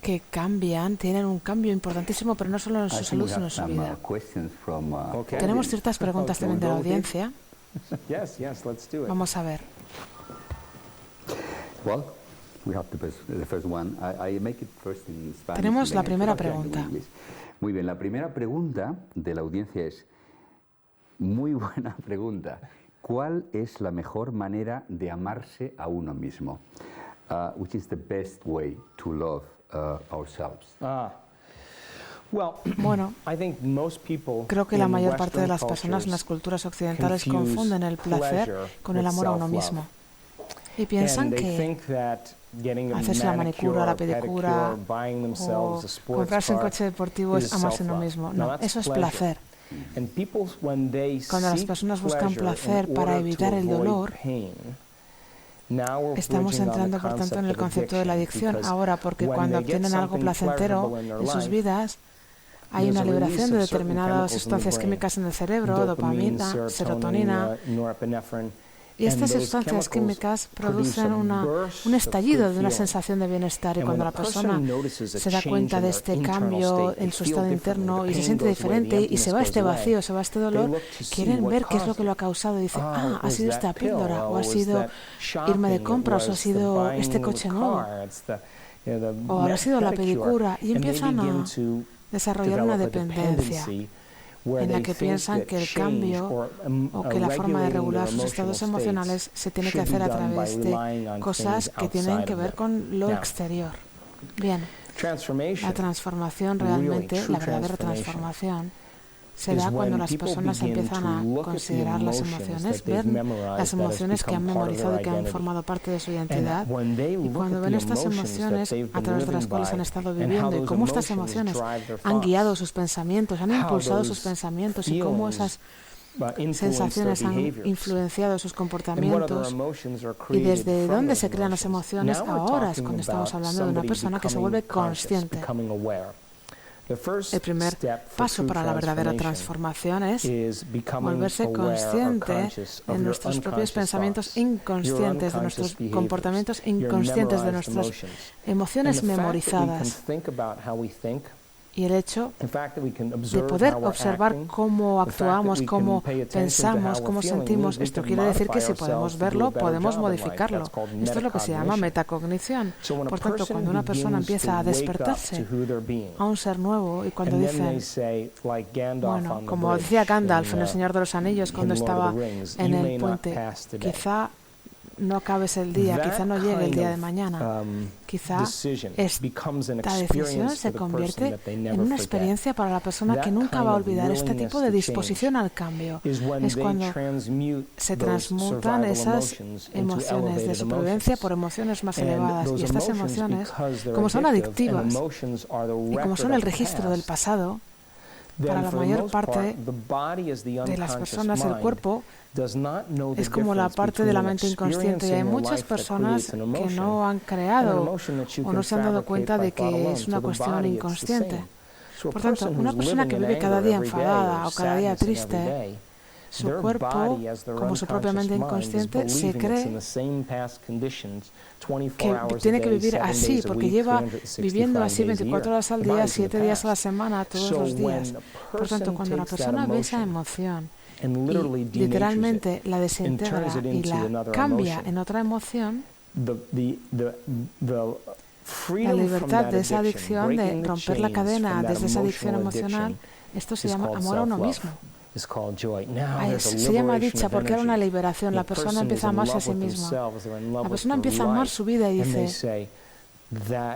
que cambian tienen un cambio importantísimo, pero no solo en su salud, sino en su vida. Tenemos ciertas preguntas también de la audiencia. Vamos a ver. Tenemos la primera pregunta. Muy bien, la primera pregunta de la audiencia es, muy buena pregunta, ¿cuál es la mejor manera de amarse a uno mismo? Which is the best way to love ourselves? Bueno, creo que la mayor parte de las personas en las culturas occidentales confunden el placer con el amor a uno mismo. Y piensan que hacerse la manicura, la pedicura o comprarse un coche deportivo es amarse a uno mismo. No, eso es placer. Cuando las personas buscan placer para evitar el dolor, estamos entrando, por tanto, en el concepto de la adicción ahora, porque cuando obtienen algo placentero en sus vidas, hay una liberación de determinadas sustancias químicas en el cerebro, dopamina, serotonina. Y estas sustancias químicas producen un estallido de una sensación de bienestar. Y cuando la persona se da cuenta de este cambio en su estado interno y se siente diferente y se va este vacío, se va este dolor, quieren ver qué es lo que lo ha causado. Y dice, ha sido esta píldora, o ha sido irme de compras, o ha sido este coche nuevo, o ha sido la pedicura. Y empiezan a desarrollar una dependencia en la que piensan que el cambio o que la forma de regular sus estados emocionales se tiene que hacer a través de cosas que tienen que ver con lo exterior. Bien, la transformación realmente, la verdadera transformación, se da cuando las personas empiezan a considerar las emociones, ver las emociones que han memorizado y que han formado parte de su identidad, y cuando ven estas emociones a través de las cuales han estado viviendo y cómo estas emociones han guiado sus pensamientos, han impulsado sus pensamientos y cómo esas sensaciones han influenciado sus comportamientos y desde dónde se crean las emociones, ahora es cuando estamos hablando de una persona que se vuelve consciente. El primer paso para la verdadera transformación es volverse consciente de nuestros propios pensamientos inconscientes, de nuestros comportamientos inconscientes, de nuestras emociones memorizadas. Y el hecho de poder observar cómo actuamos, cómo pensamos, cómo sentimos, esto quiere decir que si podemos verlo, podemos modificarlo. Esto es lo que se llama metacognición. Por tanto, cuando una persona empieza a despertarse a un ser nuevo y cuando dicen, bueno, como decía Gandalf en El Señor de los Anillos cuando estaba en el puente, quizá no acabes el día, quizá no llegue el día de mañana, quizá esta decisión se convierte en una experiencia para la persona que nunca va a olvidar este tipo de disposición al cambio. Es cuando se transmutan esas emociones de supervivencia por emociones más elevadas. Y estas emociones, como son adictivas y como son el registro del pasado, para la mayor parte de las personas, el cuerpo es como la parte de la mente inconsciente, y hay muchas personas que no han creado o no se han dado cuenta de que es una cuestión inconsciente. Por tanto, una persona que vive cada día enfadada o cada día triste, su cuerpo, como su propia mente inconsciente, se cree que tiene que vivir así, porque lleva viviendo así 24 horas al día, 7 días a la semana, todos los días. Por tanto, cuando una persona ve esa emoción y literalmente la desintegra y la cambia en otra emoción, la libertad de esa adicción, de romper la cadena desde esa adicción emocional, esto se llama amor a uno mismo. Se llama dicha porque era una liberación. La persona empieza a amarse a sí misma. La persona empieza a amar su vida y dice,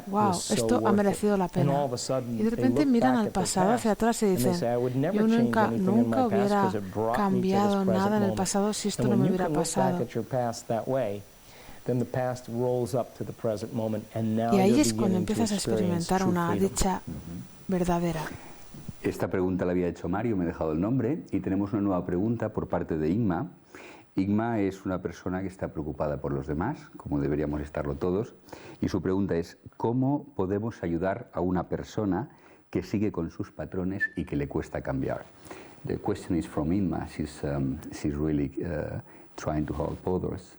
wow, esto ha merecido la pena. Y de repente miran al pasado, hacia atrás, y dicen, yo nunca hubiera cambiado nada en el pasado si esto no me hubiera pasado. Y ahí es cuando empiezas a experimentar una dicha verdadera. Esta pregunta la había hecho Mario, me he dejado el nombre, y tenemos una nueva pregunta por parte de Igma. Igma es una persona que está preocupada por los demás, como deberíamos estarlo todos, y su pregunta es, ¿cómo podemos ayudar a una persona que sigue con sus patrones y que le cuesta cambiar? The question is from Igma. She's really trying to help others,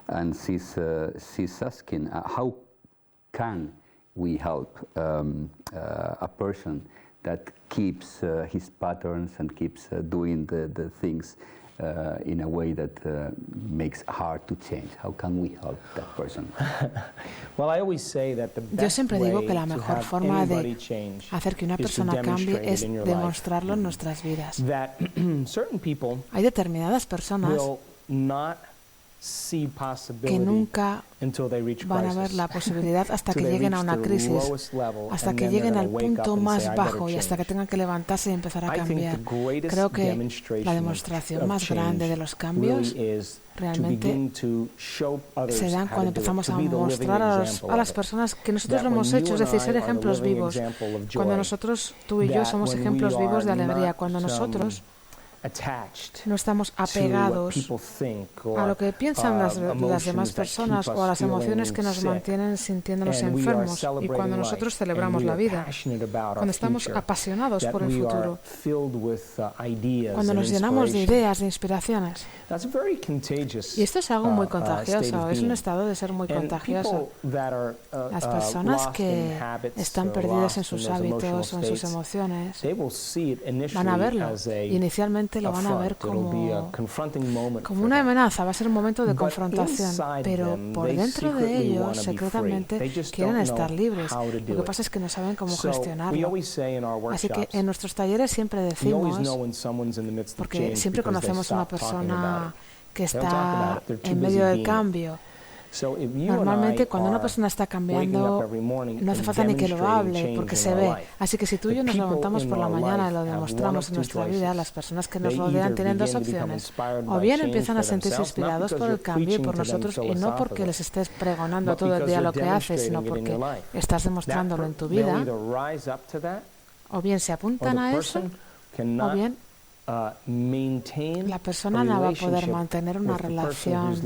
and she's asking, how can we help a person that keeps his patterns and keeps doing the things in a way that makes hard to change? How can we help that person? Yo siempre digo que la mejor forma de hacer que una persona cambie es demostrarlo en nuestras vidas. Hay determinadas personas que nunca van a ver la posibilidad hasta que lleguen a una crisis, hasta que lleguen al punto más bajo y hasta que tengan que levantarse y empezar a cambiar. Creo que la demostración más grande de los cambios realmente se dan cuando empezamos a mostrar a las personas que nosotros lo hemos hecho, es decir, ser ejemplos vivos. Cuando nosotros, tú y yo, somos ejemplos vivos de alegría, cuando nosotros no estamos apegados a lo que piensan las demás personas o a las emociones que nos mantienen sintiéndonos enfermos, y cuando nosotros celebramos la vida, cuando estamos apasionados por el futuro, cuando nos llenamos de ideas, de inspiraciones. Y esto es algo muy contagioso, es un estado de ser muy contagioso. Las personas que están perdidas en sus hábitos o en sus emociones van a verlo, y inicialmente lo van a ver como una amenaza, va a ser un momento de confrontación, pero por dentro de ellos, secretamente, quieren estar libres. Lo que pasa es que no saben cómo gestionarlo. Así que en nuestros talleres siempre decimos, porque siempre conocemos a una persona que está en medio del cambio. Normalmente cuando una persona está cambiando no hace falta ni que lo hable porque se ve. Así que si tú y yo nos levantamos por la mañana y lo demostramos en nuestra vida, las personas que nos rodean tienen dos opciones. O bien empiezan a sentirse inspirados por el cambio y por nosotros, y no porque les estés pregonando todo el día lo que haces, sino porque estás demostrándolo en tu vida. O bien se apuntan a eso, o bien la persona no va a poder mantener una relación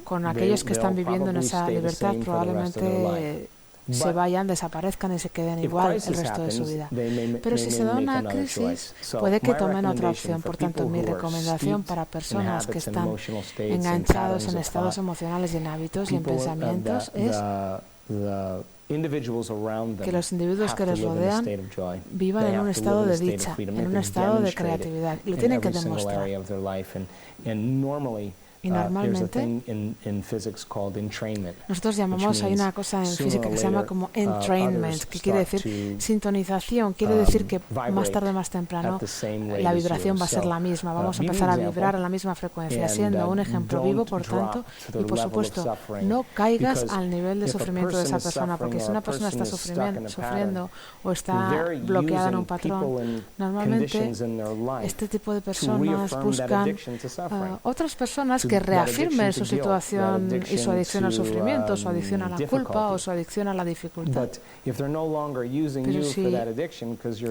con aquellos que están viviendo en esa libertad. Probablemente se vayan, desaparezcan y se queden igual el resto de su vida. Pero si se da una crisis, puede que tomen otra opción. Por tanto, mi recomendación para personas que están enganchados en estados emocionales y en hábitos y en pensamientos es que los individuos que les rodean vivan en un estado de dicha, en un estado de creatividad, y lo tienen que demostrar. Y normalmente nosotros llamamos, hay una cosa en física que se llama como entrainment, que quiere decir sintonización, quiere decir que más tarde o más temprano la vibración va a ser la misma, vamos a empezar a vibrar a la misma frecuencia, siendo un ejemplo vivo, por tanto, y por supuesto, no caigas al nivel de sufrimiento de esa persona, porque si una persona está sufriendo o está bloqueada en un patrón, normalmente este tipo de personas buscan otras personas que que reafirmen su situación y su adicción al sufrimiento, su adicción a la culpa o su adicción a la dificultad. Pero si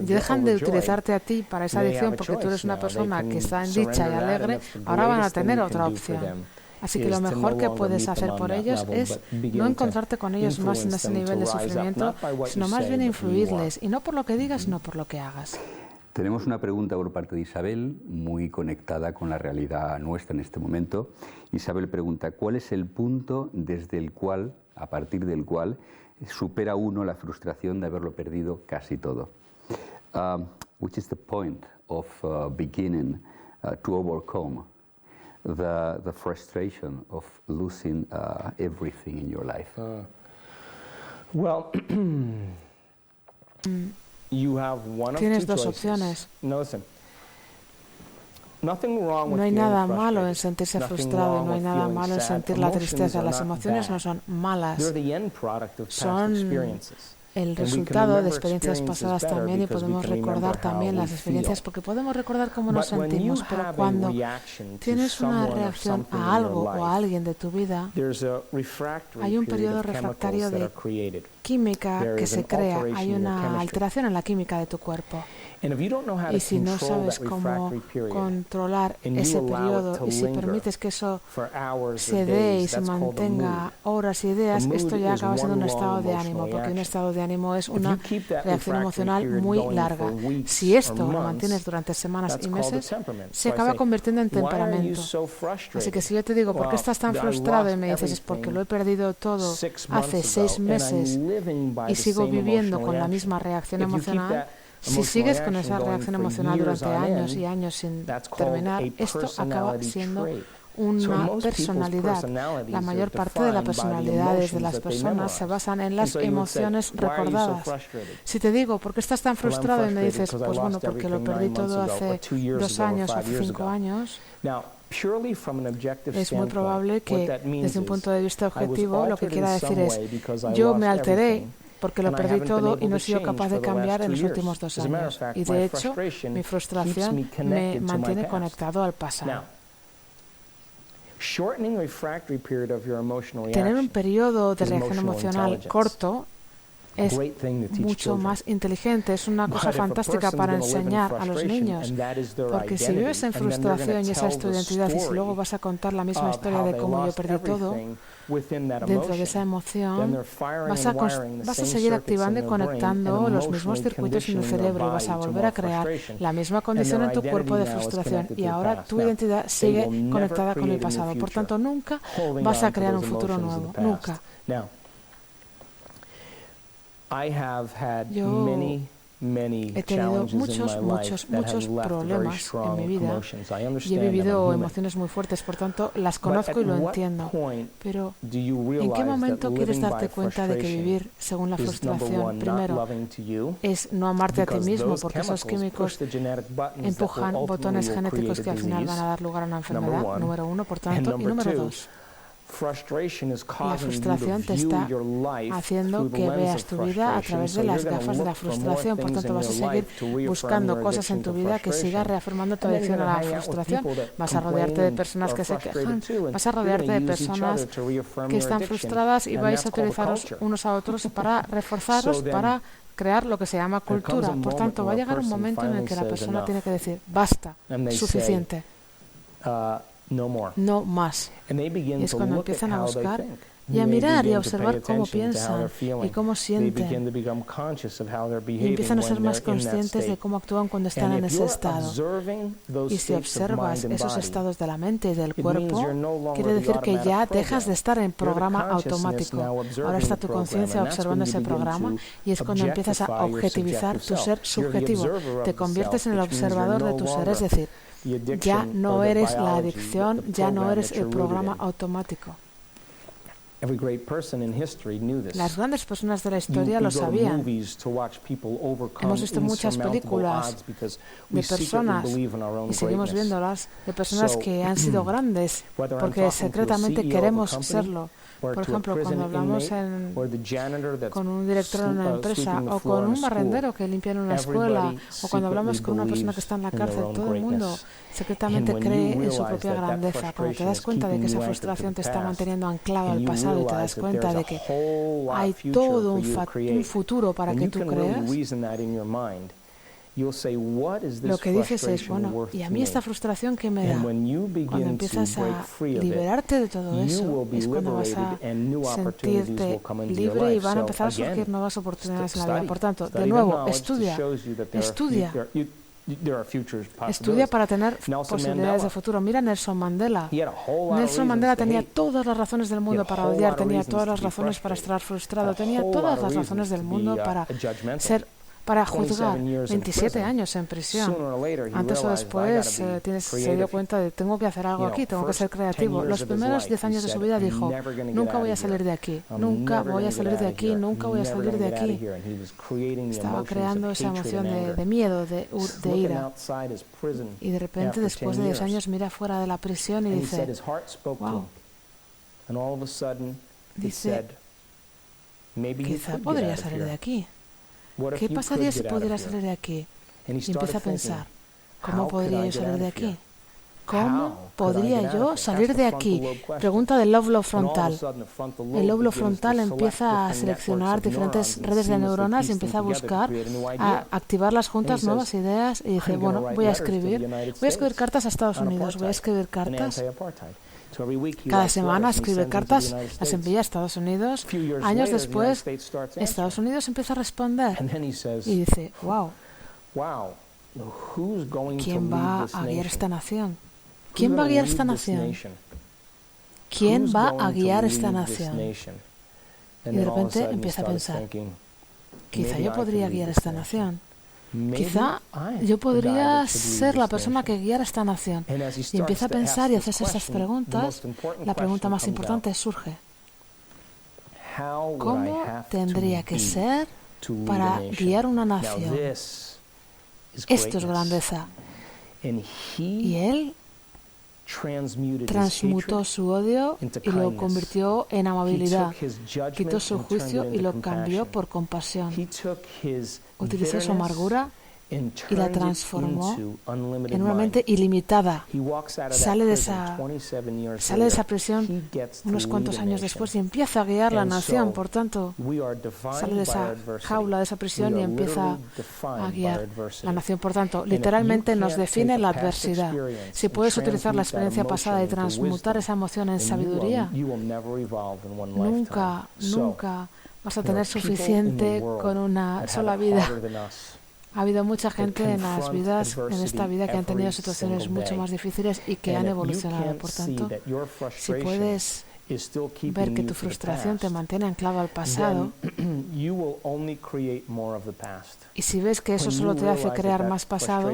dejan de utilizarte a ti para esa adicción porque tú eres una persona que está en dicha y alegre, ahora van a tener otra opción. Así que lo mejor que puedes hacer por ellos es no encontrarte con ellos más en ese nivel de sufrimiento, sino más bien influirles, y no por lo que digas, sino por lo que hagas. Tenemos una pregunta por parte de Isabel, muy conectada con la realidad nuestra en este momento. Isabel pregunta, ¿cuál es el punto desde el cual, a partir del cual, supera uno la frustración de haberlo perdido casi todo? Which is the point of beginning to overcome the frustration of losing everything in your life? Well, Tienes dos opciones. No hay nada malo en sentirse frustrado, no hay nada malo en sentir la tristeza. Las emociones no son malas, son el resultado de experiencias pasadas también, y podemos recordar también las experiencias porque podemos recordar cómo nos sentimos. Pero cuando tienes una reacción a algo o a alguien de tu vida, hay un periodo refractario de química que se crea, hay una alteración en la química de tu cuerpo. Y si no sabes cómo controlar ese periodo y si permites que eso se dé y se mantenga horas y días, esto ya acaba siendo un estado de ánimo, porque un estado de ánimo es una reacción emocional muy larga. Si esto lo mantienes durante semanas y meses, se acaba convirtiendo en temperamento. Así que si yo te digo, ¿por qué estás tan frustrado? Y me dices, es porque lo he perdido todo hace 6 meses y sigo viviendo con la misma reacción emocional. Si sigues con esa reacción emocional durante años y años sin terminar, esto acaba siendo una personalidad. La mayor parte de las personalidades de las personas se basan en las emociones recordadas. Si te digo, ¿por qué estás tan frustrado? Y me dices, pues bueno, porque lo perdí todo hace 2 años o hace 5 años. Es muy probable que, desde un punto de vista objetivo, lo que quiera decir es, yo me alteré porque lo perdí todo y no he sido capaz de cambiar en los últimos 2 años. Y de hecho, mi frustración me mantiene conectado al pasado. Tener un periodo de reacción emocional corto es mucho más inteligente, es una cosa fantástica para enseñar a los niños, porque si vives en frustración y esa es tu identidad, y si luego vas a contar la misma historia de cómo yo perdí todo, dentro de esa emoción vas a seguir activando y conectando los mismos circuitos en el cerebro y vas a volver a crear la misma condición en tu cuerpo de frustración, y ahora tu identidad sigue conectada con el pasado. Por tanto, nunca vas a crear un futuro nuevo, nunca. Yo he tenido muchos problemas en mi vida y he vivido emociones muy fuertes, por tanto las conozco y lo entiendo. Pero ¿en qué momento quieres darte cuenta de que vivir según la frustración, primero, es no amarte a ti mismo, porque esos químicos empujan botones genéticos que al final van a dar lugar a una enfermedad, número 1, por tanto, y número 2, la frustración te está haciendo que veas tu vida a través de las gafas de la frustración. Por tanto, vas a seguir buscando cosas en tu vida que sigan reafirmando tu adicción a la frustración. Vas a rodearte de personas que se quejan, vas a rodearte de personas que están frustradas y vais a utilizaros unos a otros para reforzaros, para crear lo que se llama cultura. Por tanto, va a llegar un momento en el que la persona tiene que decir, basta, suficiente. No más. Y es cuando empiezan a buscar y a mirar y a observar cómo piensan y cómo sienten. Y empiezan a ser más conscientes de cómo actúan cuando están en ese estado. Y si observas esos estados de la mente y del cuerpo, quiere decir que ya dejas de estar en programa automático. Ahora está tu conciencia observando ese programa y es cuando empiezas a objetivizar tu ser subjetivo. Te conviertes en el observador de tu ser, es decir, ya no eres la adicción, ya no eres el programa automático. Las grandes personas de la historia lo sabían. Hemos visto muchas películas de personas, y seguimos viéndolas, de personas que han sido grandes porque secretamente queremos serlo. Por ejemplo, cuando hablamos con un director en una empresa o con un barrendero que limpia en una escuela o cuando hablamos con una persona que está en la cárcel, todo el mundo secretamente cree en su propia grandeza. Cuando te das cuenta de que esa frustración te está manteniendo anclado al pasado y te das cuenta de que hay todo un futuro para que tú creas, lo que dices es, bueno, y a mí esta frustración que me da, cuando empiezas a liberarte de todo eso, es cuando vas a sentirte libre y van a empezar a surgir nuevas oportunidades en la vida. Por tanto, de nuevo, estudia para tener posibilidades de futuro. Mira Nelson Mandela. Nelson Mandela tenía todas las razones del mundo para odiar, tenía todas las razones para estar frustrado, tenía todas las razones del mundo para juzgar. 27 años en prisión. Antes o después se dio cuenta de tengo que hacer algo aquí, tengo que ser creativo. Los primeros 10 años de su vida dijo, nunca voy a salir de aquí, nunca voy a salir de aquí, nunca voy a salir de aquí. Estaba creando esa emoción de miedo, de ira. Y de repente, después de 10 años, mira fuera de la prisión y dice, wow. Dice, quizá podría salir de aquí. ¿Qué pasaría si pudiera salir de aquí? Y empieza a pensar, ¿cómo podría yo salir de aquí? ¿Cómo podría yo salir de aquí? Pregunta del lóbulo frontal. El lóbulo frontal empieza a seleccionar diferentes redes de neuronas y empieza a buscar, a activarlas juntas, nuevas ideas, y dice, bueno, voy a escribir cartas a Estados Unidos, voy a escribir cartas. Cada semana escribe cartas, las envía a Estados Unidos. Años después, Estados Unidos empieza a responder y dice, wow, ¿quién va a guiar esta nación? ¿Quién va a guiar esta nación? ¿Quién va a guiar esta nación? Y de repente empieza a pensar, quizá yo podría guiar esta nación. Quizá yo podría ser la persona que guiara esta nación. Y empieza a pensar y hacerse esas preguntas. La pregunta más importante surge. ¿Cómo tendría que ser para guiar una nación? Esto es grandeza. Y él transmutó su odio y lo convirtió en amabilidad. Quitó su juicio y lo cambió por compasión. Utilizó su amargura y la transformó en una mente ilimitada. Sale de esa prisión unos cuantos años después y empieza a guiar la nación. Por tanto, sale de esa jaula, de esa prisión, y empieza a guiar la nación. Por tanto, literalmente nos define la adversidad. Si puedes utilizar la experiencia pasada y transmutar esa emoción en sabiduría, nunca vas a tener suficiente con una sola vida. Ha habido mucha gente en esta vida que han tenido situaciones mucho más difíciles y que han evolucionado. Por tanto, si puedes ver que tu frustración te mantiene anclado al pasado, y si ves que eso solo te hace crear más pasado,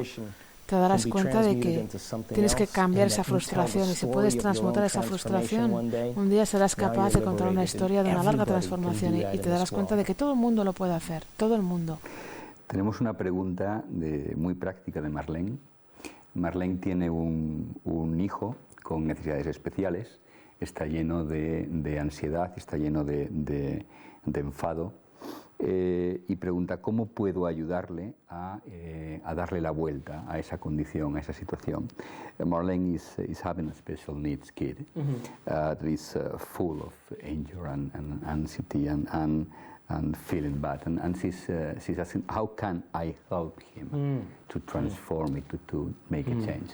te darás cuenta de que tienes que cambiar esa frustración, y si puedes transmutar esa frustración, un día serás capaz de contar una historia de una larga transformación, y te darás cuenta de que todo el mundo lo puede hacer, todo el mundo. Tenemos una pregunta muy práctica de Marlene. Marlene tiene un hijo con necesidades especiales, está lleno de ansiedad, está lleno de enfado, y pregunta cómo puedo ayudarle a darle la vuelta a esa condición, a esa situación. Marlene is having a special needs kid that is full of anger and anxiety and feeling bad, and she's asking, how can I help him to transform it, to make a change?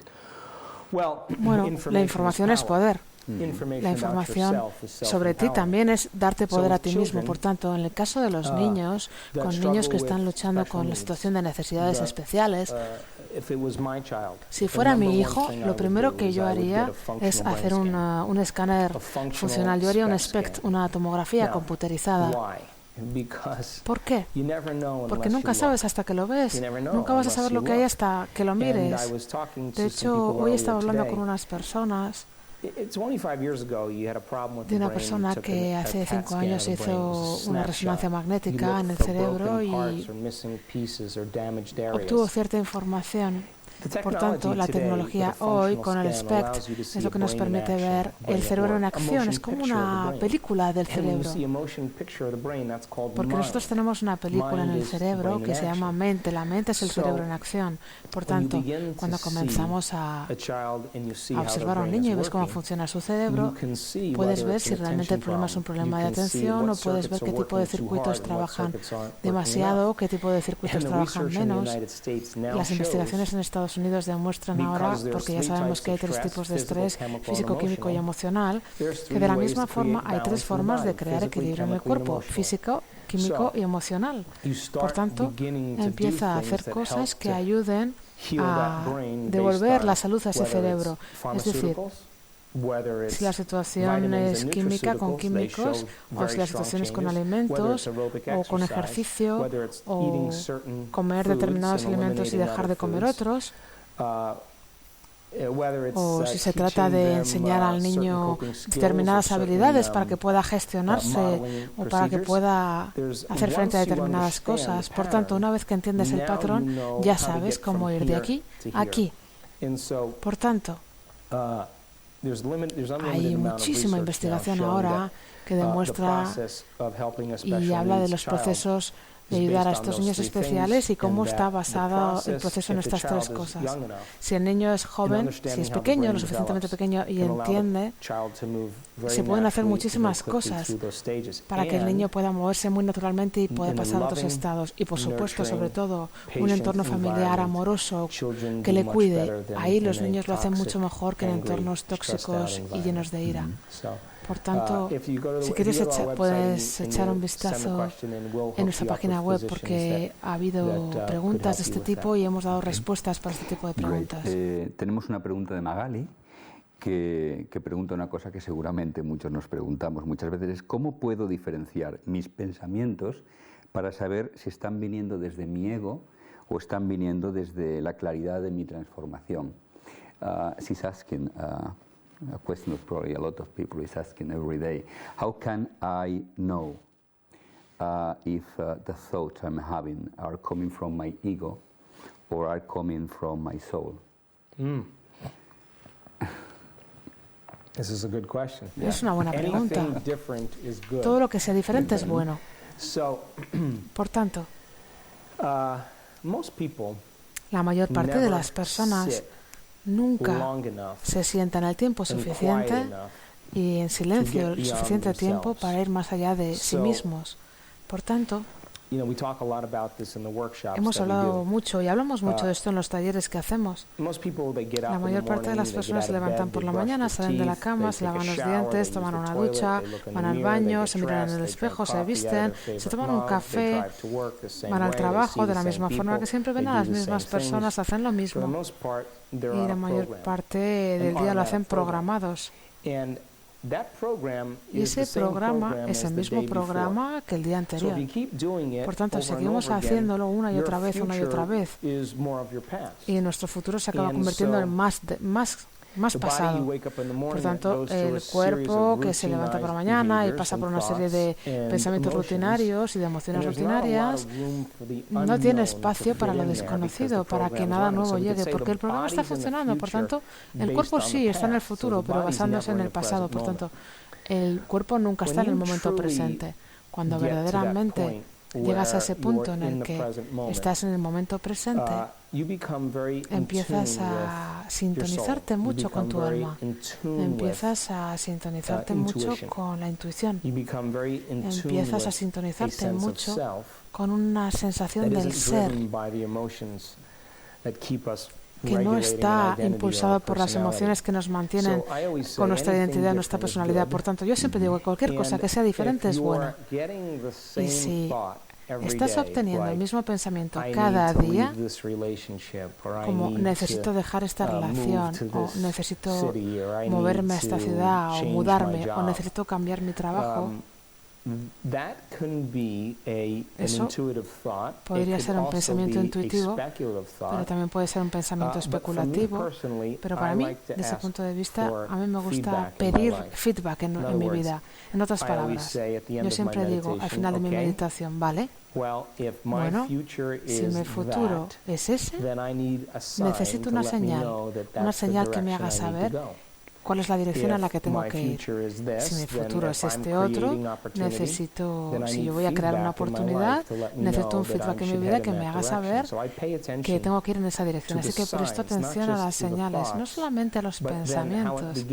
Bueno, la información es poder. La información sobre ti también es darte poder a ti mismo. Por tanto, en el caso de los niños, con niños que están luchando con la situación de necesidades especiales, si fuera mi hijo, lo primero que yo haría es hacer un escáner funcional. Yo haría un SPECT, una tomografía computerizada. ¿Por qué? Porque nunca sabes hasta que lo ves. Nunca vas a saber lo que hay hasta que lo mires. De hecho, hoy estaba hablando con unas personas de una persona que hace 5 años hizo una resonancia magnética en el cerebro y obtuvo cierta información. Por tanto, la tecnología hoy con el SPECT es lo que nos permite ver el cerebro en acción. Es como una película del cerebro. Porque nosotros tenemos una película en el cerebro que se llama mente. La mente es el cerebro en acción. Por tanto, cuando comenzamos a observar a un niño y ves cómo funciona su cerebro, puedes ver si realmente el problema es un problema de atención, o puedes ver qué tipo de circuitos trabajan demasiado, qué tipo de circuitos trabajan menos. Las investigaciones en Estados Unidos demuestran ahora, porque ya sabemos que hay 3 tipos de estrés, físico, químico y emocional, que de la misma forma hay 3 formas de crear equilibrio en el cuerpo: físico, químico y emocional. Por tanto, empieza a hacer cosas que ayuden a devolver la salud a ese cerebro. Es decir, si la situación es química con químicos, o si la situación es con alimentos, o con ejercicio, o comer determinados alimentos y dejar de comer otros, o si se trata de enseñar al niño determinadas habilidades para que pueda gestionarse o para que pueda hacer frente a determinadas cosas. Por tanto, una vez que entiendes el patrón, ya sabes cómo ir de aquí a aquí. Por tanto, hay muchísima investigación ahora que demuestra y habla de los procesos de ayudar a estos niños especiales y cómo está basado el proceso en estas 3 cosas. Si el niño es joven, si es pequeño, lo suficientemente pequeño y entiende, se pueden hacer muchísimas cosas para que el niño pueda moverse muy naturalmente y pueda pasar a otros estados. Y por supuesto, sobre todo, un entorno familiar amoroso que le cuide. Ahí los niños lo hacen mucho mejor que en entornos tóxicos y llenos de ira. Por tanto, si quieres puedes echar un vistazo en nuestra página web, porque ha habido preguntas de este tipo y hemos dado respuestas para este tipo de preguntas. Tenemos una pregunta de Magali que pregunta una cosa que seguramente muchos nos preguntamos muchas veces: es ¿cómo puedo diferenciar mis pensamientos para saber si están viniendo desde mi ego o están viniendo desde la claridad de mi transformación? She's asking a question that probably a lot of people is asking every day. How can I know if the thoughts I'm having are coming from my ego or are coming from my soul? This is a good question. Es una buena pregunta. Todo lo que sea diferente es bueno. Por tanto, la mayor parte de las personas nunca se sientan el tiempo suficiente y en silencio el suficiente tiempo para ir más allá de sí mismos. Por tanto, hemos hablado mucho y hablamos mucho de esto en los talleres que hacemos. La mayor parte de las personas se levantan por la mañana, salen de la cama, se lavan los dientes, toman una ducha, van al baño, se miran en el espejo, se visten, se toman un café, van al trabajo de la misma forma que siempre ven a las mismas personas, hacen lo mismo. Y la mayor parte del día lo hacen programados. Y ese programa es el mismo programa que el día anterior. Por tanto, seguimos haciéndolo una y otra vez, y nuestro futuro se acaba convirtiendo en más pasado. Por tanto, el cuerpo que se levanta por la mañana y pasa por una serie de pensamientos rutinarios y de emociones rutinarias no tiene espacio para lo desconocido, para que nada nuevo llegue, porque el programa está funcionando. Por tanto, el cuerpo sí está en el futuro, pero basándose en el pasado. Por tanto, el cuerpo nunca está en el momento presente. Cuando verdaderamente llegas a ese punto en el que estás en el momento presente, empiezas a sintonizarte mucho con tu alma, empiezas a sintonizarte mucho con la intuición, empiezas a sintonizarte mucho con una sensación del ser que no está impulsado por las emociones que nos mantienen con nuestra identidad, nuestra personalidad. Por tanto, yo siempre digo que cualquier cosa que sea diferente es buena. Y si estás obteniendo el mismo pensamiento cada día, como necesito dejar esta relación, o necesito moverme a esta ciudad, o mudarme, o necesito cambiar mi trabajo, Eso podría ser un pensamiento intuitivo, pero también puede ser un pensamiento especulativo. Pero para mí, desde ese punto de vista, a mí me gusta pedir feedback en mi vida. En otras palabras, yo siempre digo al final de mi meditación, ¿vale? Bueno, si mi futuro es ese, necesito una señal que me haga saber cuál es la dirección a la que tengo que ir. Si mi futuro es este otro, si yo voy a crear una oportunidad, necesito un feedback en mi vida que me haga saber que tengo que ir en esa dirección. Así que presto atención a las señales, no solamente a los pensamientos,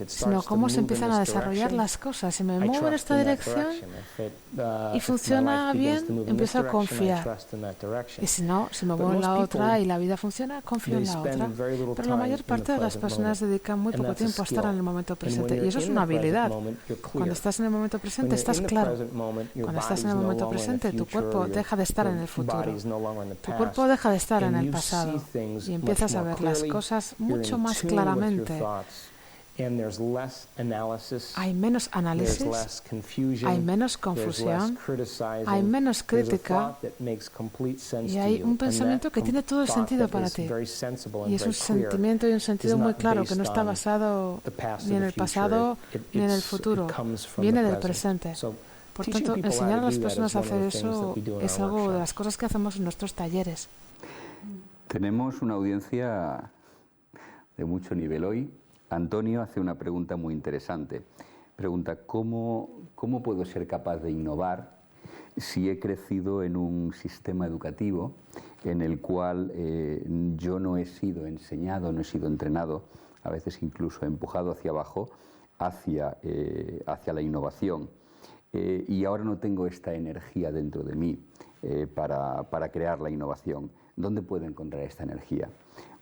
sino cómo se empiezan a desarrollar las cosas. Si me muevo en esta dirección y funciona bien, empiezo a confiar. Y si no, si me muevo en la otra y la vida funciona, confío en la otra. Pero la mayor parte de las personas dedican muy poco tiempo a estar en el momento presente, y eso es una habilidad. Cuando estás en el momento presente estás claro. Cuando estás en el momento presente, tu cuerpo deja de estar en el futuro, tu cuerpo deja de estar en el pasado y empiezas a ver las cosas mucho más claramente. Hay menos análisis, hay menos confusión, hay menos crítica, y hay un pensamiento que tiene todo el sentido para ti. Y es un sentimiento y un sentido muy claro que no está basado ni en el pasado ni en el futuro, viene del presente. Por tanto, enseñar a las personas a hacer eso es algo de las cosas que hacemos en nuestros talleres. Tenemos una audiencia de mucho nivel hoy. Antonio hace una pregunta muy interesante. Pregunta, ¿cómo puedo ser capaz de innovar si he crecido en un sistema educativo en el cual yo no he sido enseñado, no he sido entrenado, a veces incluso empujado hacia abajo, hacia la innovación? Y ahora no tengo esta energía dentro de mí para crear la innovación. ¿Dónde puedo encontrar esta energía?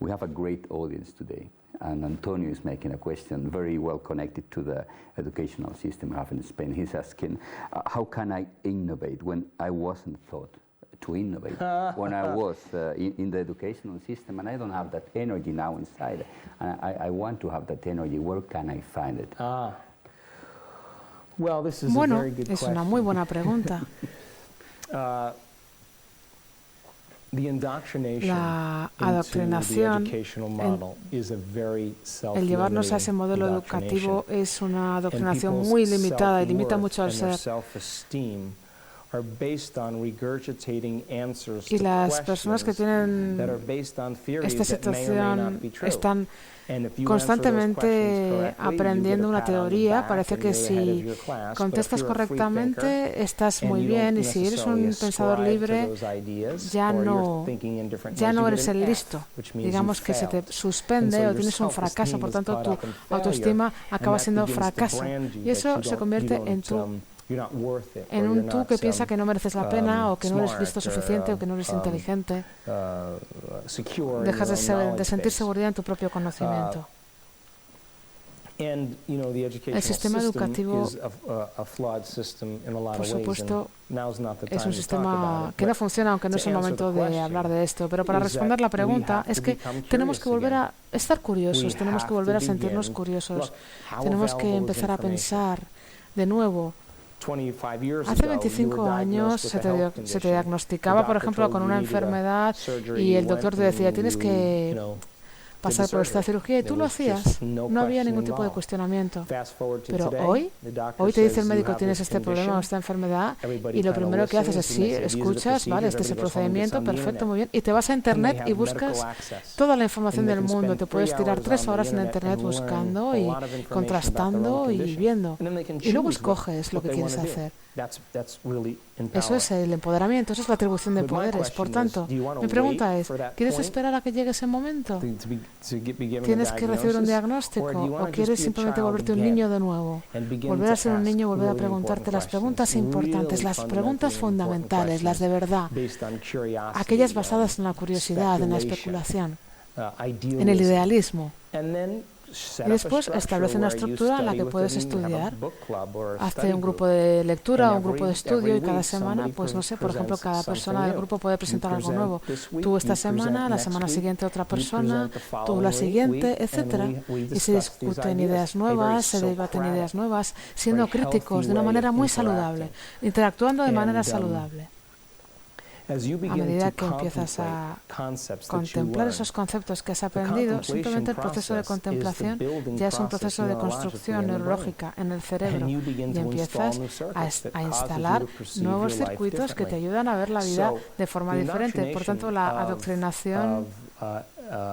We have a great audience today. And Antonio is making a question very well connected to the educational system we have in Spain. He's asking, how can I innovate when I wasn't taught to innovate when I was in the educational system, and I don't have that energy now inside, and I want to have that energy. Where can I find it? Bueno, es una muy buena pregunta. La adoctrinación, el llevarnos a ese modelo educativo es una adoctrinación muy limitada y limita mucho al ser. Y las personas que tienen esta situación están constantemente aprendiendo una teoría. Parece que si contestas correctamente estás muy bien, y si eres un pensador libre ya no eres el listo. Digamos que se te suspende o tienes un fracaso, por tanto tu autoestima acaba siendo fracaso, y eso se convierte en un tú que piensa que no mereces la pena, o que no eres listo suficiente, o que no eres inteligente. Dejas de sentir seguridad en tu propio conocimiento. El sistema educativo, por supuesto, es un sistema que no funciona, aunque no es el momento de hablar de esto. Pero para responder la pregunta, es que tenemos que volver a estar curiosos, tenemos que volver a sentirnos curiosos, tenemos que empezar a pensar de nuevo. Hace 25 años se te diagnosticaba, por ejemplo, con una enfermedad, y el doctor te decía, tienes que pasar por esta cirugía, y tú lo hacías. No había ningún tipo de cuestionamiento. Pero hoy te dice el médico, tienes este problema o esta enfermedad, y lo primero que haces es, sí, escuchas, vale, este es el procedimiento, perfecto, muy bien, y te vas a internet y buscas toda la información del mundo. Te puedes tirar 3 horas en internet buscando y contrastando y viendo, y luego escoges lo que quieres hacer. Eso es el empoderamiento, eso es la atribución de poderes. Por tanto, mi pregunta es, ¿quieres esperar a que llegue ese momento? ¿Tienes que recibir un diagnóstico, o quieres simplemente volverte un niño de nuevo? Volver a ser un niño, volver a preguntarte las preguntas importantes, las preguntas fundamentales, las de verdad, aquellas basadas en la curiosidad, en la especulación, en el idealismo. Y después establece una estructura en la que puedes estudiar. Hazte un grupo de lectura o un grupo de estudio y cada semana, pues no sé, por ejemplo, cada persona del grupo puede presentar algo nuevo. Tú esta semana, la semana siguiente otra persona, tú la siguiente, etcétera. Y se discuten ideas nuevas, se debaten ideas nuevas, siendo críticos de una manera muy saludable, interactuando de manera saludable. A medida que empiezas a contemplar esos conceptos que has aprendido, simplemente el proceso de contemplación ya es un proceso de construcción neurológica en el cerebro y empiezas a instalar nuevos circuitos que te ayudan a ver la vida de forma diferente. Por tanto, el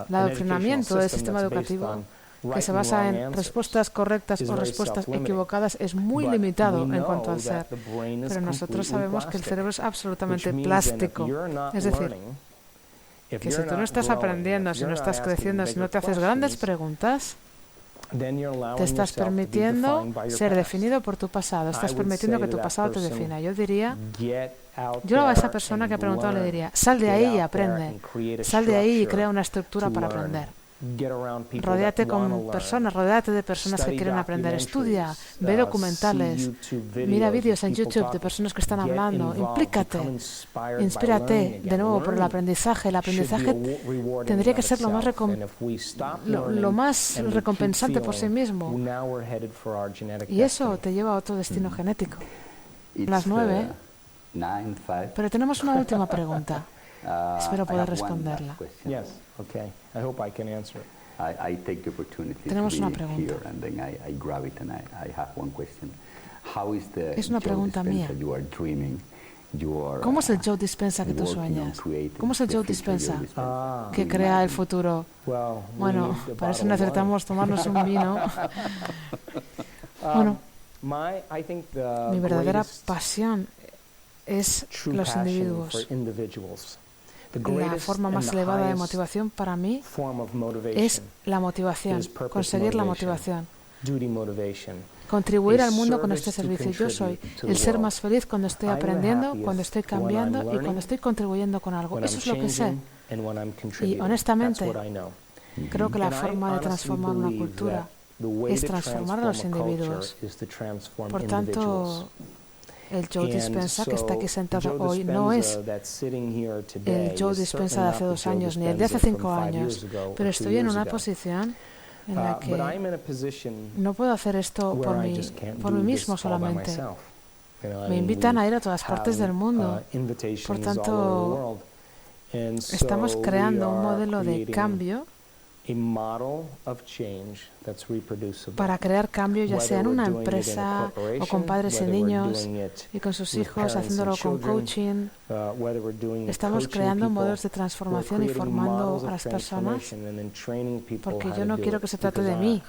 adoctrinamiento del sistema educativo que se basa en respuestas correctas o respuestas equivocadas es muy limitado en cuanto al ser. Pero nosotros sabemos que el cerebro es absolutamente plástico. Es decir, que si tú no estás aprendiendo, si no estás creciendo, si no te haces grandes preguntas, te estás permitiendo ser definido por tu pasado. Estás permitiendo que tu pasado te defina. Yo diría, yo a esa persona que ha preguntado le diría, sal de ahí y aprende. Sal de ahí y crea una estructura para aprender. Rodéate de personas que quieren aprender. Estudia, ve documentales, mira vídeos en YouTube de personas que están hablando, implícate, inspírate de nuevo por el aprendizaje. El aprendizaje tendría que ser lo más recompensante por sí mismo. Y eso te lleva a otro destino genético. Las 9, pero tenemos una última pregunta. Espero poder responderla. Okay. I hope I can answer it. I take the opportunity Tenemos to una be pregunta. here and then I grab it and I have one question. How is the Es una pregunta mía. you are dreaming? ¿Cómo es el Joe Dispenza que tú sueñas? ¿Cómo es el Joe Dispenza que crea el futuro? Bueno, para eso necesitamos tomarnos un vino. Bueno, mi verdadera pasión es los individuos. La forma más elevada de motivación para mí es la motivación, conseguir la motivación, contribuir al mundo con este servicio. Yo soy el ser más feliz cuando estoy aprendiendo, cuando estoy cambiando y cuando estoy contribuyendo con algo. Eso es lo que sé. Y honestamente, creo que la forma de transformar una cultura es transformar a los individuos. Por tanto, el Joe Dispenza que está aquí sentado hoy no es el Joe Dispenza de hace 2 años ni el de hace 5 años, pero estoy en una posición en la que no puedo hacer esto por mí mismo solamente. Me invitan a ir a todas partes del mundo. Por tanto, estamos creando un modelo de cambio para crear cambio, ya sea en una empresa o con padres y niños y con sus hijos, haciéndolo con coaching. Estamos creando modelos de transformación y formando a las personas, porque yo no quiero que se trate de mí,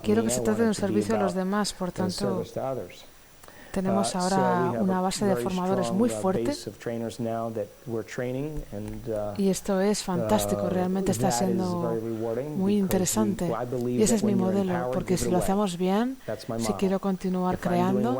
quiero que se trate de un servicio a los demás. Por tanto, tenemos ahora una base de formadores muy fuerte y esto es fantástico, realmente está siendo muy interesante y ese es mi modelo, porque si lo hacemos bien, si quiero continuar creando,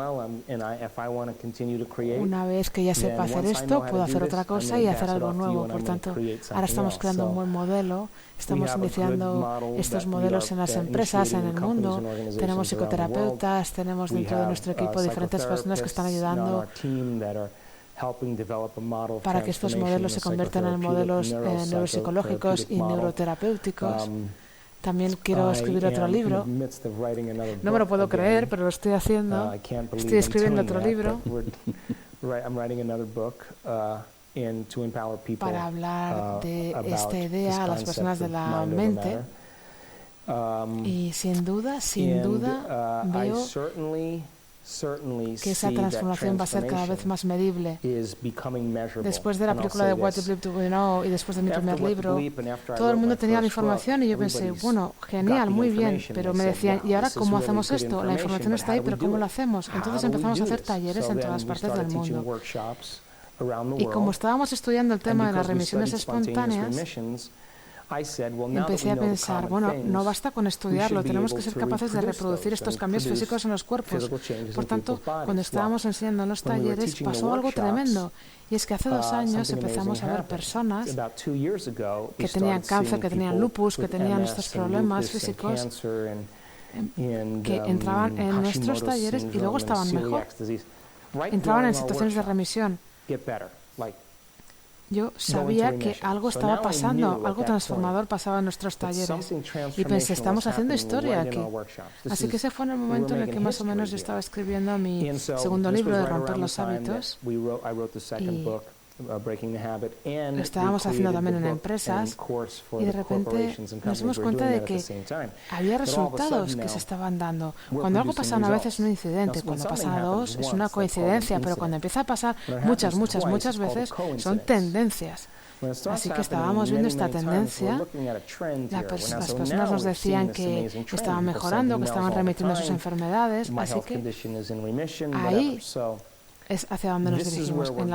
una vez que ya sepa hacer esto, puedo hacer otra cosa y hacer algo nuevo. Por tanto, ahora estamos creando un buen modelo. Estamos iniciando estos modelos en las empresas, en el mundo. Tenemos psicoterapeutas, tenemos dentro de nuestro equipo diferentes personas que están ayudando para que estos modelos se conviertan en modelos neuropsicológicos y neuroterapéuticos. También quiero escribir otro libro. No me lo puedo creer, pero lo estoy haciendo. Estoy escribiendo otro libro para hablar de esta idea a las personas de la mente. Y sin duda veo que esa transformación va a ser cada vez más medible. Después de la película de What the Bleep Do We Know y después de mi primer libro, todo el mundo tenía la información y yo pensé, bueno, genial, muy bien, pero me decían, ¿y ahora cómo hacemos esto? La información está ahí, pero ¿cómo lo hacemos? Entonces empezamos a hacer talleres en todas partes del mundo. Y como estábamos estudiando el tema de las remisiones espontáneas, empecé a pensar, bueno, no basta con estudiarlo, tenemos que ser capaces de reproducir estos cambios físicos en los cuerpos. Por tanto, cuando estábamos enseñando en los talleres, pasó algo tremendo. Y es que hace 2 años empezamos a ver personas que tenían cáncer, que tenían lupus, que tenían estos problemas físicos, que entraban en nuestros talleres y luego estaban mejor. Entraban en situaciones de remisión. Yo sabía que algo estaba pasando, algo transformador pasaba en nuestros talleres. Y pensé, estamos haciendo historia aquí. Así que ese fue en el momento en el que más o menos yo estaba escribiendo mi segundo libro de Romper los Hábitos. Y lo estábamos haciendo también en empresas y de repente nos dimos cuenta de que había resultados que se estaban dando. Cuando algo pasa una vez es un incidente, cuando pasa 2 es una coincidencia, pero cuando empieza a pasar muchas veces son tendencias. Así que estábamos viendo esta tendencia. Las personas nos decían que estaban mejorando, que estaban remitiendo sus enfermedades, así que ahí es hacia donde nos dirigimos. En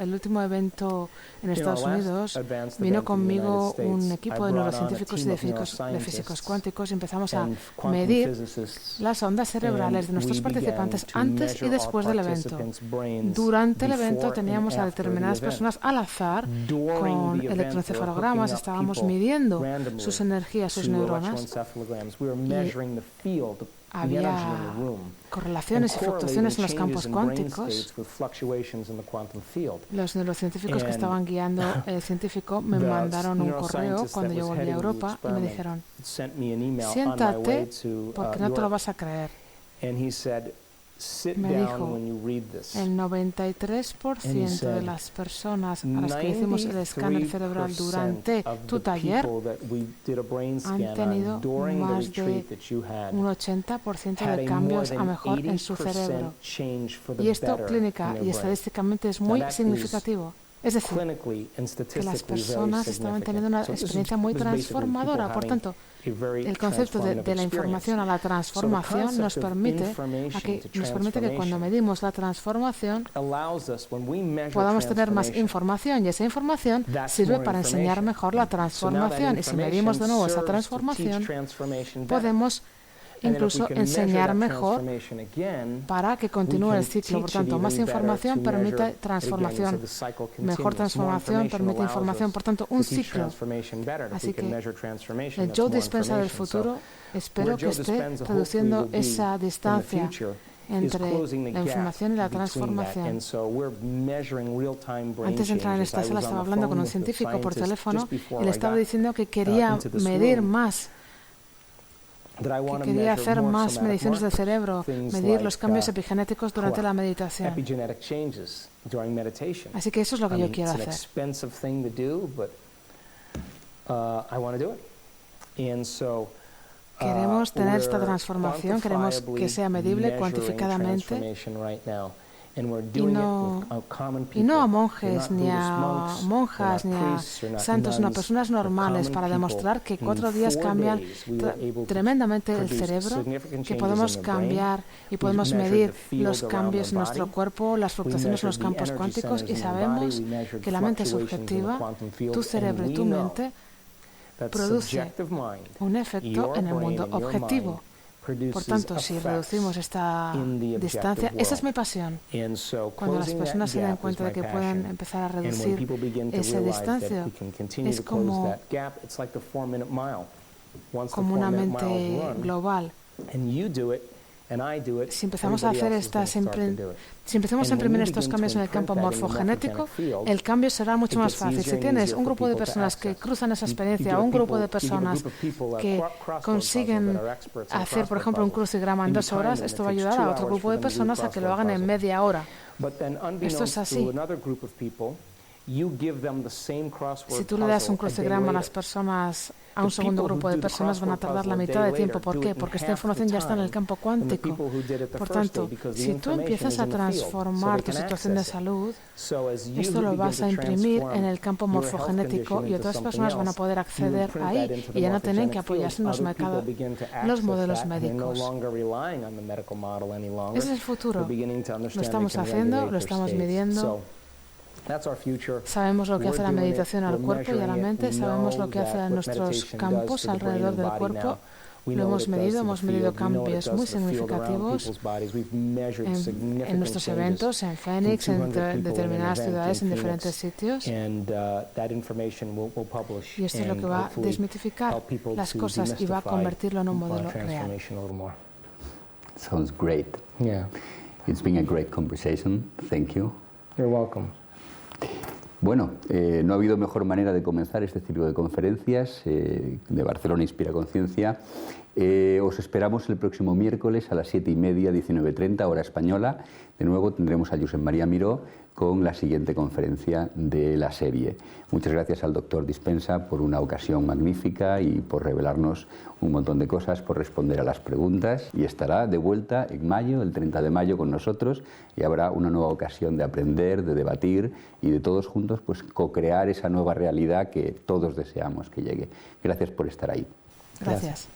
el último evento en Estados Unidos vino conmigo un equipo de neurocientíficos y de físicos cuánticos y empezamos a medir las ondas cerebrales de nuestros participantes antes y después del evento. Durante el evento teníamos a determinadas personas al azar con electroencefalogramas, estábamos midiendo sus energías, sus neuronas. Había correlaciones y fluctuaciones en los campos cuánticos. Los neurocientíficos que estaban guiando el científico me mandaron un correo cuando yo volví a Europa y me dijeron, siéntate porque no te lo vas a creer. Me dijo, el 93% de las personas a las que hicimos el escáner cerebral durante tu taller han tenido más de un 80% de cambios a mejor en su cerebro. Y esto clínica y estadísticamente es muy significativo. Es decir, que las personas estaban teniendo una experiencia muy transformadora. Por tanto, el concepto de la información a la transformación nos permite que cuando medimos la transformación podamos tener más información y esa información sirve para enseñar mejor la transformación y si medimos de nuevo esa transformación podemos incluso enseñar mejor para que continúe el ciclo. Por tanto, más información permite transformación, mejor transformación permite información, por tanto, un ciclo. Así que el Joe Dispenza del futuro espero que esté reduciendo esa distancia entre la información y la transformación. Antes de entrar en esta sala estaba hablando con un científico por teléfono y le estaba diciendo que quería medir más, que quería hacer más mediciones del cerebro, medir los cambios epigenéticos durante la meditación. Así que eso es lo que yo quiero hacer. Queremos tener esta transformación, queremos que sea medible cuantificadamente y no a monjes, ni a monjas, ni a santos, sino a personas normales para demostrar que 4 días cambian tremendamente el cerebro, que podemos cambiar y podemos medir los cambios en nuestro cuerpo, las fluctuaciones en los campos cuánticos y sabemos que la mente subjetiva, tu cerebro y tu mente produce un efecto en el mundo objetivo. Por tanto, si reducimos esta distancia, esa es mi pasión. Cuando las personas se dan cuenta de que pueden empezar a reducir esa distancia, es como una mente global. Si empezamos a hacer si empezamos a imprimir estos cambios en el campo morfogenético, el cambio será mucho más fácil. Si tienes un grupo de personas que cruzan esa experiencia o un grupo de personas que consiguen hacer, por ejemplo, un crucigrama en 2 horas, esto va a ayudar a otro grupo de personas a que lo hagan en media hora. Esto es así. Si tú le das un crucigrama a las personas, a un segundo grupo de personas van a tardar la mitad de tiempo. ¿Por qué? Porque esta información ya está en el campo cuántico. Por tanto, si tú empiezas a transformar tu situación de salud, esto lo vas a imprimir en el campo morfogenético y otras personas van a poder acceder ahí y ya no tienen que apoyarse en los modelos médicos. Ese es el futuro. Lo estamos haciendo, lo estamos midiendo. Sabemos lo que hace la meditación al cuerpo y a la mente, sabemos lo que hace a nuestros campos alrededor del cuerpo. Lo hemos medido cambios muy significativos en nuestros eventos, en Phoenix, en determinadas ciudades, en diferentes sitios. Y esto es lo que va a desmitificar las cosas y va a convertirlo en un modelo real. Sounds great. Yeah. It's been a great conversation. Thank you. You're welcome. Bueno, no ha habido mejor manera de comenzar este ciclo de conferencias de Barcelona Inspira Conciencia. Os esperamos el próximo miércoles a las 7:30, 19:30, hora española. De nuevo tendremos a Josep María Miró con la siguiente conferencia de la serie. Muchas gracias al doctor Dispensa por una ocasión magnífica y por revelarnos un montón de cosas, por responder a las preguntas, y estará de vuelta en mayo, el 30 de mayo, con nosotros, y habrá una nueva ocasión de aprender, de debatir y de todos juntos pues co-crear esa nueva realidad que todos deseamos que llegue. Gracias por estar ahí. Gracias.